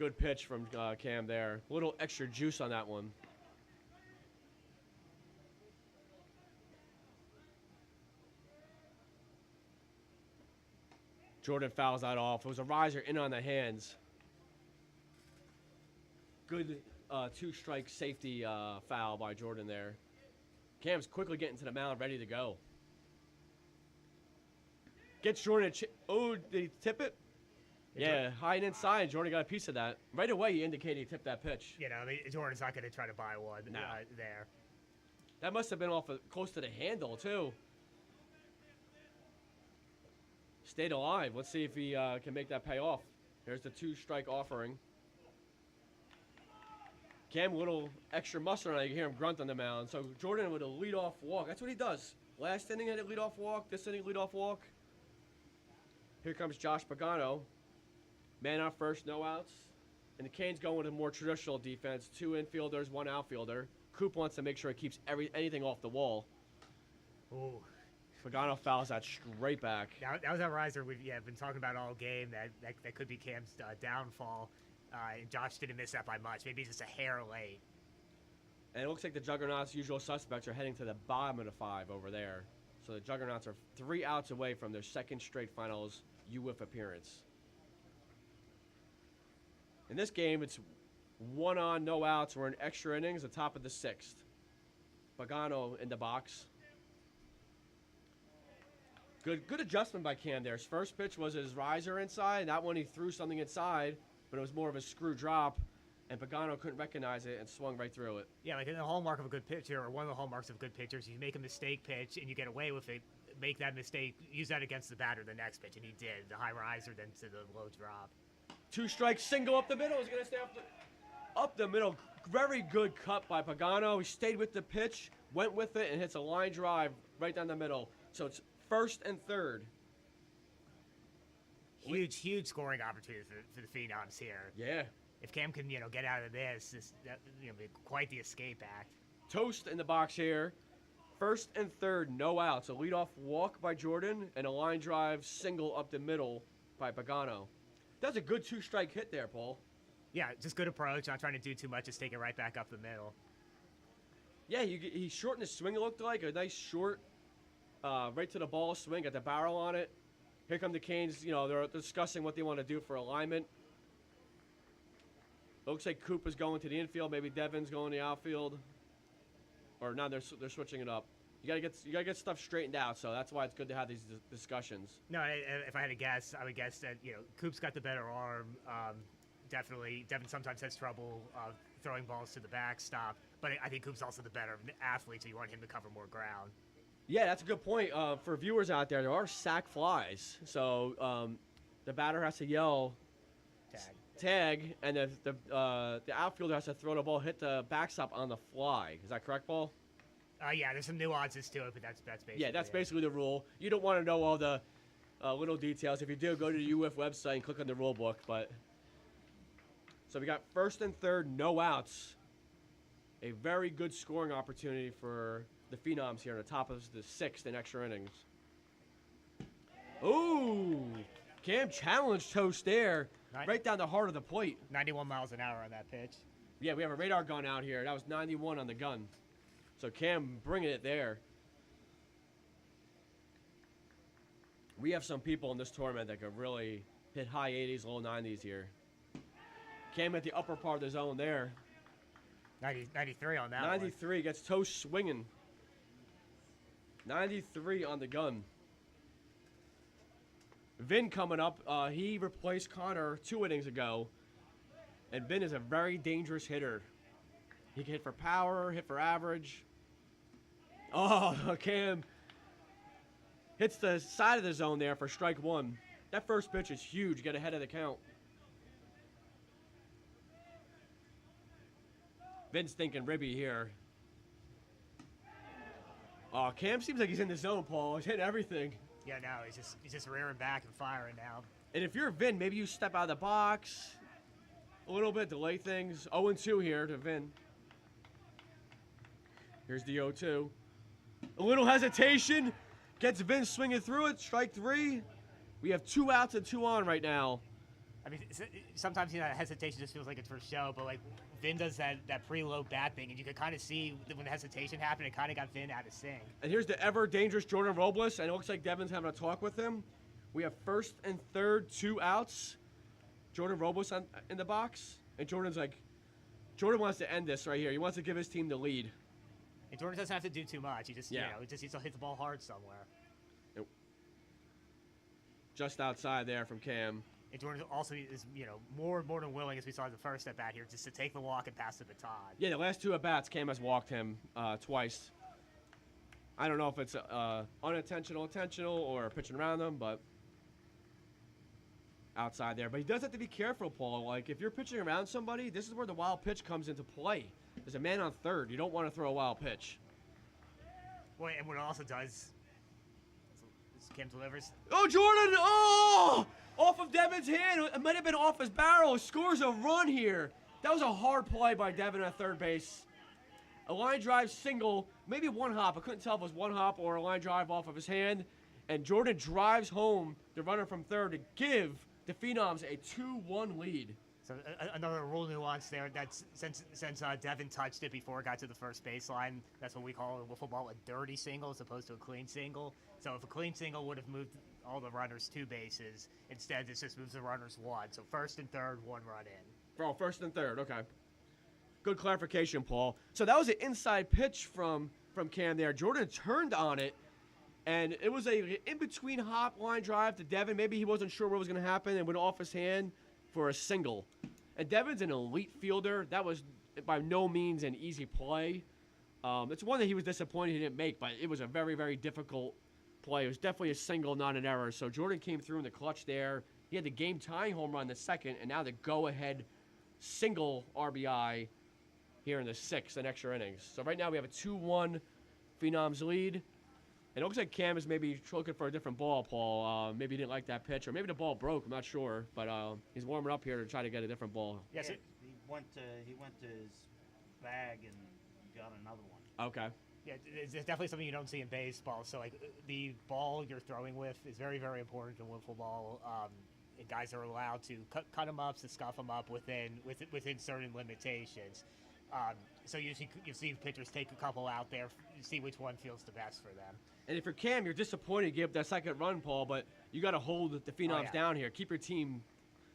Good pitch from Cam there. A little extra juice on that one. Jordan fouls that off. It was a riser in on the hands. Good two-strike safety foul by Jordan there. Cam's quickly getting to the mound, ready to go. Gets Jordan oh, did he tip it? Yeah, high and inside. Jordan got a piece of that. Right away, he indicated he tipped that pitch. You know, I mean, Jordan's not going to try to buy one there. That must have been off close to the handle, too. Stayed alive. Let's see if he can make that pay off. Here's the two-strike offering. Cam, a little extra mustard on it. You hear him grunt on the mound. So Jordan with a leadoff walk. That's what he does. Last inning had a leadoff walk. This inning, leadoff walk. Here comes Josh Pagano. Man on first, no outs. And the Canes going with a more traditional defense. 2 infielders, 1 outfielder. Coop wants to make sure he keeps anything off the wall. Ooh. Pagano fouls that straight back. That was that riser we've been talking about all game. That could be Cam's downfall. And Josh didn't miss that by much. Maybe just a hair late. And it looks like the Juggernauts' usual suspects are heading to the bottom of the 5 over there. So the Juggernauts are 3 outs away from their second straight finals UWIF appearance. In this game, it's 1 on, no outs. We're in extra innings, the top of the 6th. Pagano in the box. Good adjustment by Cam there. His first pitch was his riser inside. That one he threw something inside, but it was more of a screw drop, and Pagano couldn't recognize it and swung right through it. Yeah, like the hallmark of a good pitcher, or one of the hallmarks of a good pitcher, is you make a mistake pitch and you get away with it. Make that mistake, use that against the batter the next pitch, and he did. The high riser, then to the low drop. 2 strikes, single up the middle. He's going to stay up the middle. Very good cut by Pagano. He stayed with the pitch, went with it, and hits a line drive right down the middle. So it's first and third. Huge scoring opportunity for the Phenoms here. Yeah. If Cam can, get out of this that be quite the escape act. Toast in the box here. First and third, no outs. A leadoff walk by Jordan and a line drive single up the middle by Pagano. That's a good 2-strike hit there, Paul. Yeah, just good approach. Not trying to do too much. Just take it right back up the middle. Yeah, he shortened his swing, it looked like. A nice short, right to the ball swing, got the barrel on it. Here come the Canes. They're discussing what they want to do for alignment. Looks like Coop is going to the infield. Maybe Devin's going to the outfield. Or no, they're switching it up. You gotta get stuff straightened out. So that's why it's good to have these discussions. No, if I had to guess, I would guess that Coop's got the better arm. Definitely, Devin sometimes has trouble throwing balls to the backstop. But I think Coop's also the better athlete, so you want him to cover more ground. Yeah, that's a good point. For viewers out there are sac flies. So the batter has to yell tag, and the outfielder has to throw the ball, hit the backstop on the fly. Is that correct, Paul? Yeah, there's some nuances to it, but that's basically basically the rule. You don't want to know all the little details. If you do, go to the UF website and click on the rule book. But so we got first and third, no outs. A very good scoring opportunity for the Phenoms here on the top of the 6th in extra innings. Ooh, Cam challenged Toast there, right down the heart of the plate. 91 miles an hour on that pitch. Yeah, we have a radar gun out here. That was 91 on the gun. So Cam bringing it there. We have some people in this tournament that could really hit high 80s, low 90s here. Cam at the upper part of the zone there. 93 on that 93 one. Gets Toast swinging. 93 on the gun. Vin coming up. He replaced Connor 2 innings ago. And Vin is a very dangerous hitter. He can hit for power, hit for average. Oh, Cam hits the side of the zone there for strike 1. That first pitch is huge. Get ahead of the count. Vin's thinking ribby here. Oh, Cam seems like he's in the zone, Paul. He's hitting everything. Yeah, no, he's just rearing back and firing now. And if you're Vin, maybe you step out of the box a little bit, delay things. 0-2 here to Vin. Here's the 0-2. A little hesitation. Gets Vin swinging through it. Strike 3. We have 2 outs and 2 on right now. I mean, sometimes that hesitation just feels like it's for show, but like Vin does that pre-load bat thing, and you could kind of see when the hesitation happened, it kind of got Vin out of sync. And here's the ever dangerous Jordan Robles, and it looks like Devin's having a talk with him. We have first and third, 2 outs. Jordan Robles in the box, and Jordan wants to end this right here. He wants to give his team the lead. And Jordan doesn't have to do too much. He just, he just needs to hit the ball hard somewhere. Just outside there from Cam. And Jordan also is, more than willing, as we saw in the first at bat here, just to take the walk and pass the baton. Yeah, the last 2 at bats, Cam has walked him twice. I don't know if it's unintentional, intentional, or pitching around them, but outside there. But he does have to be careful, Paul. Like, if you're pitching around somebody, this is where the wild pitch comes into play. There's a man on third. You don't want to throw a wild pitch. Well, and what it also does, Cam delivers. Oh, Jordan! Oh! Off of Devin's hand. It might have been off his barrel. Scores a run here. That was a hard play by Devin at third base. A line drive single, maybe one hop. I couldn't tell if it was one hop or a line drive off of his hand. And Jordan drives home the runner from third to give the Phenoms a 2-1 lead. So another rule nuance there. That's since Devin touched it before it got to the first baseline. That's what we call in wiffle ball a dirty single as opposed to a clean single. So if a clean single would have moved all the runners 2 bases, instead this just moves the runners 1. So first and third, 1 run in. Oh, first and third. Okay. Good clarification, Paul. So that was an inside pitch from Cam there. Jordan turned on it, and it was a in-between hop line drive to Devin. Maybe he wasn't sure what was going to happen and went off his hand for a single. And Devin's an elite fielder. That was by no means an easy play. It's one that he was disappointed he didn't make, but it was a very, very difficult play. It was definitely a single, not an error. So Jordan came through in the clutch there. He had the game-tying home run in the second, and now the go-ahead single RBI here in the 6th in extra innings. So right now we have a 2-1 Phenoms lead. And it looks like Cam is maybe looking for a different ball, Paul. Maybe he didn't like that pitch, or maybe the ball broke. I'm not sure. But he's warming up here to try to get a different ball. Yes, yeah, he went to his bag and got another one. Okay. Yeah, it's definitely something you don't see in baseball. So, like, the ball you're throwing with is very, very important in wiffle ball. And guys are allowed to cut them up, to scuff them up within certain limitations. So you see pitchers take a couple out there, you see which one feels the best for them. And if you're Cam, you're disappointed to give up that second run, Paul, but you got to hold the Phenoms down here. Keep your team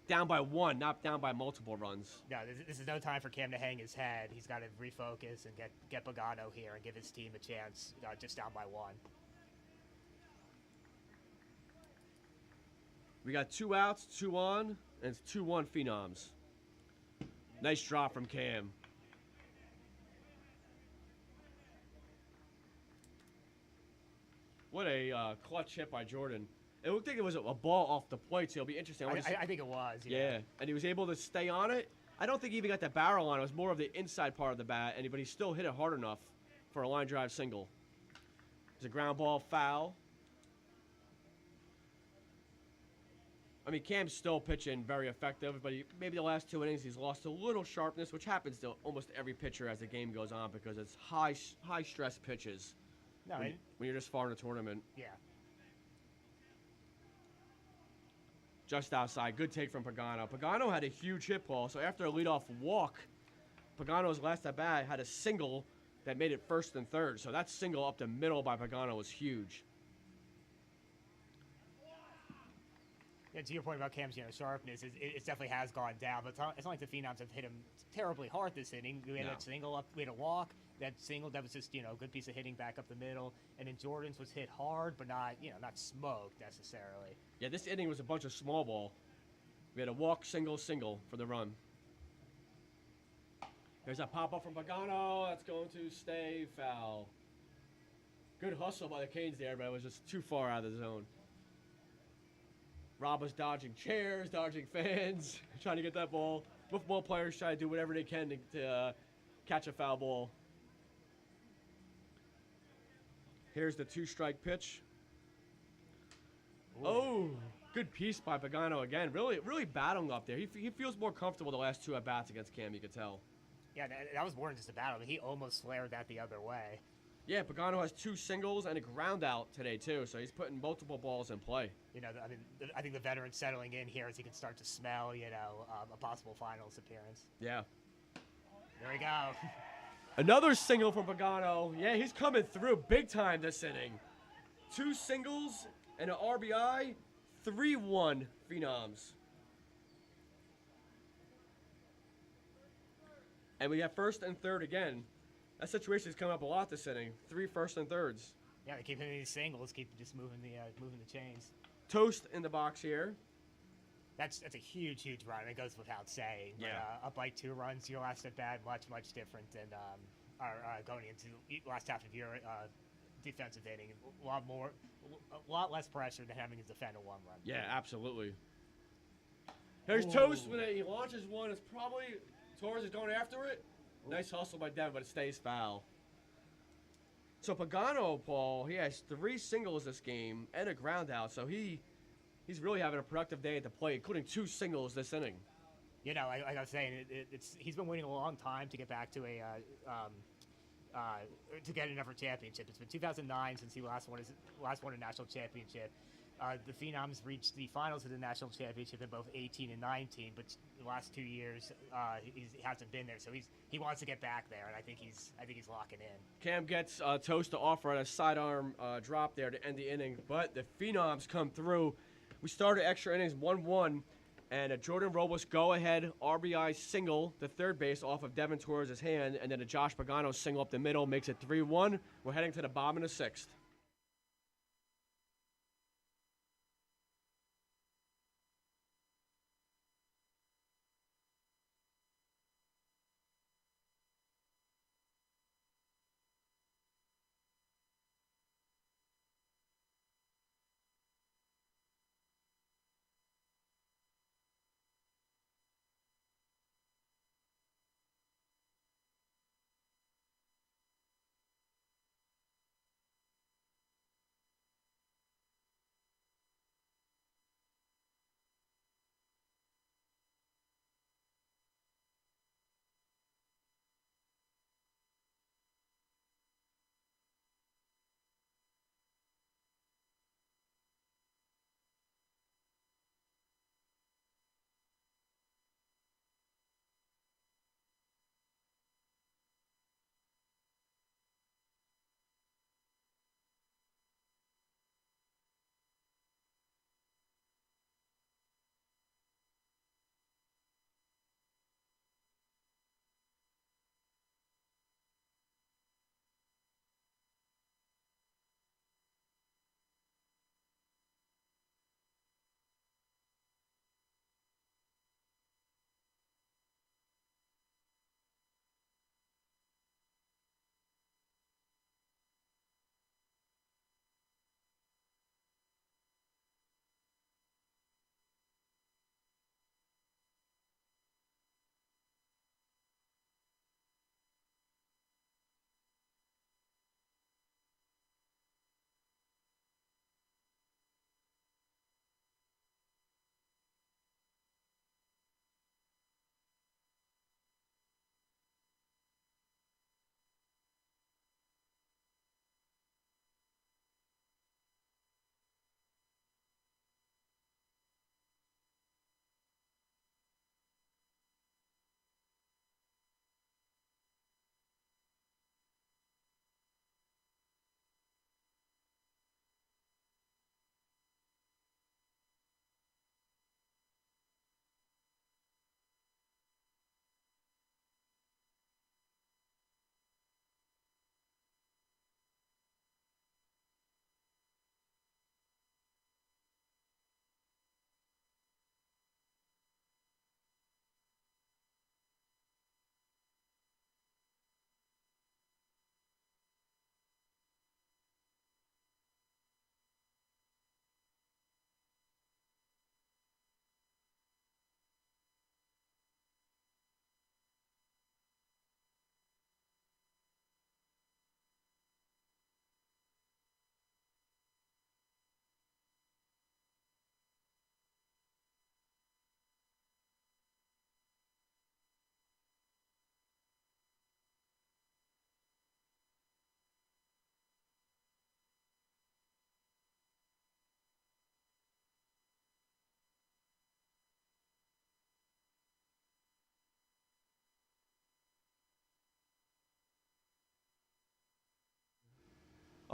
down by 1, not down by multiple runs. No, this is no time for Cam to hang his head. He's got to refocus and get Pagano here and give his team a chance, just down by 1. We got 2 outs, 2 on, and it's 2-1 Phenoms. Nice drop from Cam. What a clutch hit by Jordan. It looked like it was a ball off the plate, so it'll be interesting. I think it was. Yeah, and he was able to stay on it. I don't think he even got the barrel on it. It was more of the inside part of the bat, but he still hit it hard enough for a line drive single. It's a ground ball foul. I mean, Cam's still pitching very effective, but maybe the last 2 innings he's lost a little sharpness, which happens to almost every pitcher as the game goes on because it's high stress pitches. No, when you're just far in a tournament. Yeah. Just outside. Good take from Pagano. Pagano had a huge hit, Paul. So after a leadoff walk, Pagano's last at bat had a single that made it first and third. So that single up the middle by Pagano was huge. Yeah, to your point about Cam's sharpness, it definitely has gone down. But it's not like the Phenoms have hit him terribly hard this inning. We had that single up, we had a walk. That single, that was just, a good piece of hitting back up the middle. And then Jordan's was hit hard, but not smoked necessarily. Yeah, this inning was a bunch of small ball. We had a walk, single for the run. There's a pop-up from Pagano. That's going to stay foul. Good hustle by the Canes there, but it was just too far out of the zone. Rob was dodging chairs, dodging fans, trying to get that ball. Football players try to do whatever they can to catch a foul ball. Here's the 2-strike pitch. Ooh. Oh, good piece by Pagano again. Really battling up there. He feels more comfortable the last 2 at-bats against Cam, you could tell. Yeah, that was more than just a battle. He almost flared that the other way. Yeah, Pagano has 2 singles and a ground out today too, so he's putting multiple balls in play. You know, I mean, I think the veteran's settling in here as he can start to smell, a possible finals appearance. Yeah. There we go. Another single from Pagano. Yeah, he's coming through big time this inning. 2 singles and an RBI. 3-1 Phenoms. And we have first and third again. That situation is coming up a lot this inning. 3 first and thirds. Yeah, they keep hitting these singles, keep just moving the chains. Toast in the box here. That's a huge run. It goes without saying. Yeah. But, up by 2 runs, your last at bat much different than our going into the last half of your defensive inning. A lot less pressure than having to defend a 1 run. Yeah, absolutely. Here's Toast when he launches one. It's probably Torres is going after it. Nice hustle by Devin, but it stays foul. So Pagano, Paul, he has 3 singles this game and a ground out, so he's really having a productive day at the plate, including 2 singles this inning. You know, like I was saying, he's been waiting a long time to get back to to get another championship. It's been 2009 since he last won a national championship. The Phenoms reached the finals of the national championship in both 18 and 19, but the last 2 years he hasn't been there. So he wants to get back there, and I think he's locking in. Cam gets Toast to offer at a sidearm drop there to end the inning, but the Phenoms come through. We started extra innings 1-1, and a Jordan Robles go-ahead RBI single to third base off of Devin Torres' hand, and then a Josh Pagano single up the middle makes it 3-1. We're heading to the bottom of the 6th.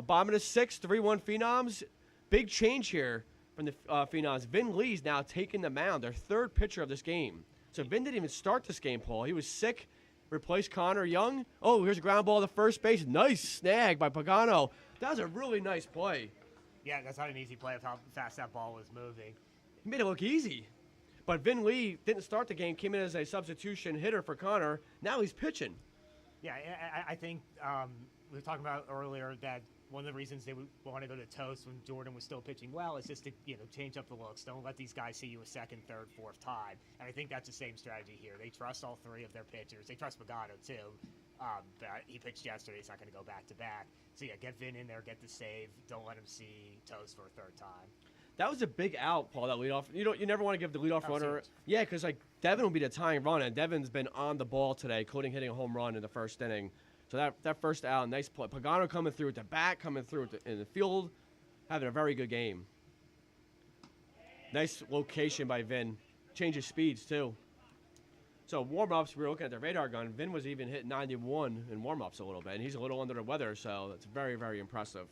A bottom of the sixth, 3-1 Phenoms. Big change here from the Phenoms. Vin Lee's now taking the mound, their third pitcher of this game. So Vin didn't even start this game, Paul. He was sick, replaced Connor Young. Oh, here's a ground ball to first base. Nice snag by Pagano. That was a really nice play. Yeah, that's not an easy play of how fast that ball was moving. He made it look easy. But Vin Lee didn't start the game, came in as a substitution hitter for Connor. Now he's pitching. Yeah, I think we were talking about earlier that one of the reasons they would want to go to toast when Jordan was still pitching well is just to change up the looks. Don't let these guys see you a second, third, fourth time. And I think that's the same strategy here. They trust all three of their pitchers. They trust Pagano too. But he pitched yesterday. He's not going to go back to back. So yeah, get Vin in there, get the save. Don't let him see toast for a third time. That was a big out, Paul, that leadoff. You never want to give the leadoff runner. Yeah, because Devin will be the tying run, and Devin's been on the ball today, including hitting a home run in the first inning. So that first out, nice play. Pagano coming through at the bat, coming through in the field, having a very good game. Nice location by Vin. Change of speeds, too. So warm-ups, we were looking at the radar gun. Vin was even hitting 91 in warm-ups a little bit, and he's a little under the weather, so that's very, very impressive.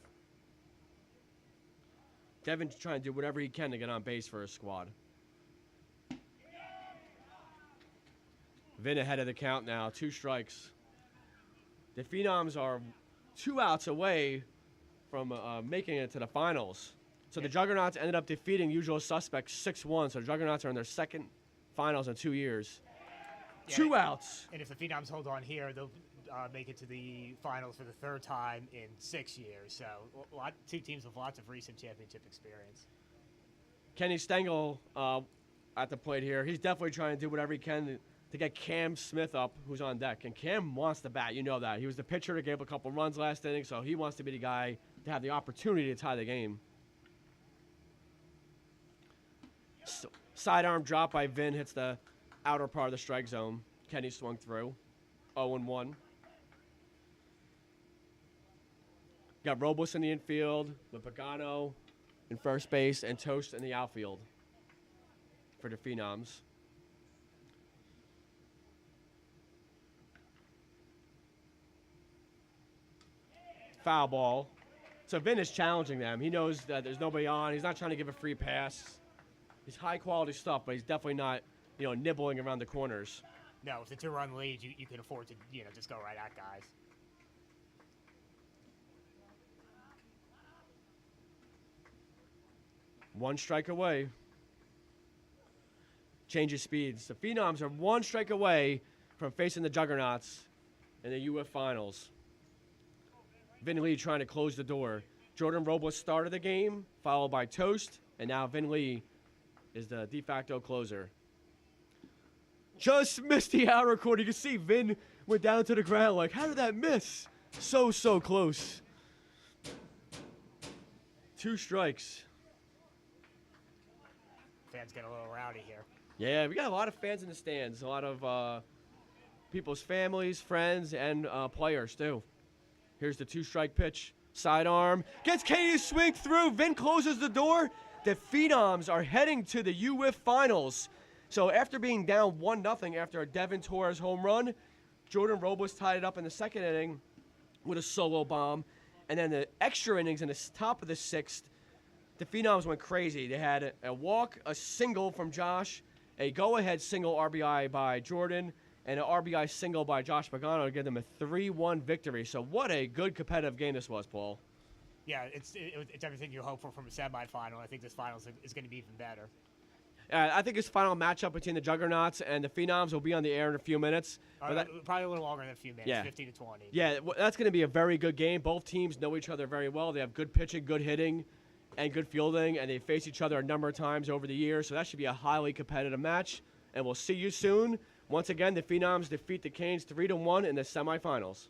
Devin's trying to do whatever he can to get on base for his squad. Vin ahead of the count now, 2 strikes. The Phenoms are 2 outs away from making it to the finals. So the Juggernauts ended up defeating usual suspects 6-1. So the Juggernauts are in their second finals in 2 years. Yeah, 2 outs. And if the Phenoms hold on here, they'll make it to the finals for the third time in 6 years. So 2 teams with lots of recent championship experience. Kenny Stengel at the plate here. He's definitely trying to do whatever he can to get Cam Smith up, who's on deck. And Cam wants to bat. You know that. He was the pitcher that gave up a couple runs last inning, so he wants to be the guy to have the opportunity to tie the game. Sidearm drop by Vin hits the outer part of the strike zone. Kenny swung through. 0-1. Got Robles in the infield, with Pagano in first base, and Toast in the outfield for the Phenoms. Foul ball. So Vin is challenging them. He knows that there's nobody on. He's not trying to give a free pass. He's high-quality stuff, but he's definitely not, nibbling around the corners. No, with a 2-run lead, you can afford to, just go right at guys. One strike away. Change of speeds. The Phenoms are 1 strike away from facing the Juggernauts in the UF Finals. Vin Lee trying to close the door. Jordan Robles started the game, followed by Toast, and now Vin Lee is the de facto closer. Just missed the outer corner. You can see Vin went down to the ground like, how did that miss? So close. 2 strikes. Fans get a little rowdy here. Yeah, we got a lot of fans in the stands. A lot of people's families, friends, and players, too. Here's the 2-strike pitch. Sidearm. Gets Kenny to swing through. Vin closes the door. The Phenoms are heading to the UF Finals. So after being down 1-0 after a Devin Torres home run, Jordan Robles tied it up in the second inning with a solo bomb. And then the extra innings in the top of the 6th, the Phenoms went crazy. They had a walk, a single from Josh, a go-ahead single RBI by Jordan, and an RBI single by Josh Pagano to give them a 3-1 victory. So what a good competitive game this was, Paul. Yeah, it's everything you hope for from a semifinal. I think this finals is going to be even better. I think this final matchup between the Juggernauts and the Phenoms will be on the air in a few minutes. Probably a little longer than a few minutes, yeah. 15 to 20. Yeah, that's going to be a very good game. Both teams know each other very well. They have good pitching, good hitting, and good fielding, and they face each other a number of times over the years. So that should be a highly competitive match, and we'll see you soon. Once again, the Phenoms defeat the Canes 3-1 in the semifinals.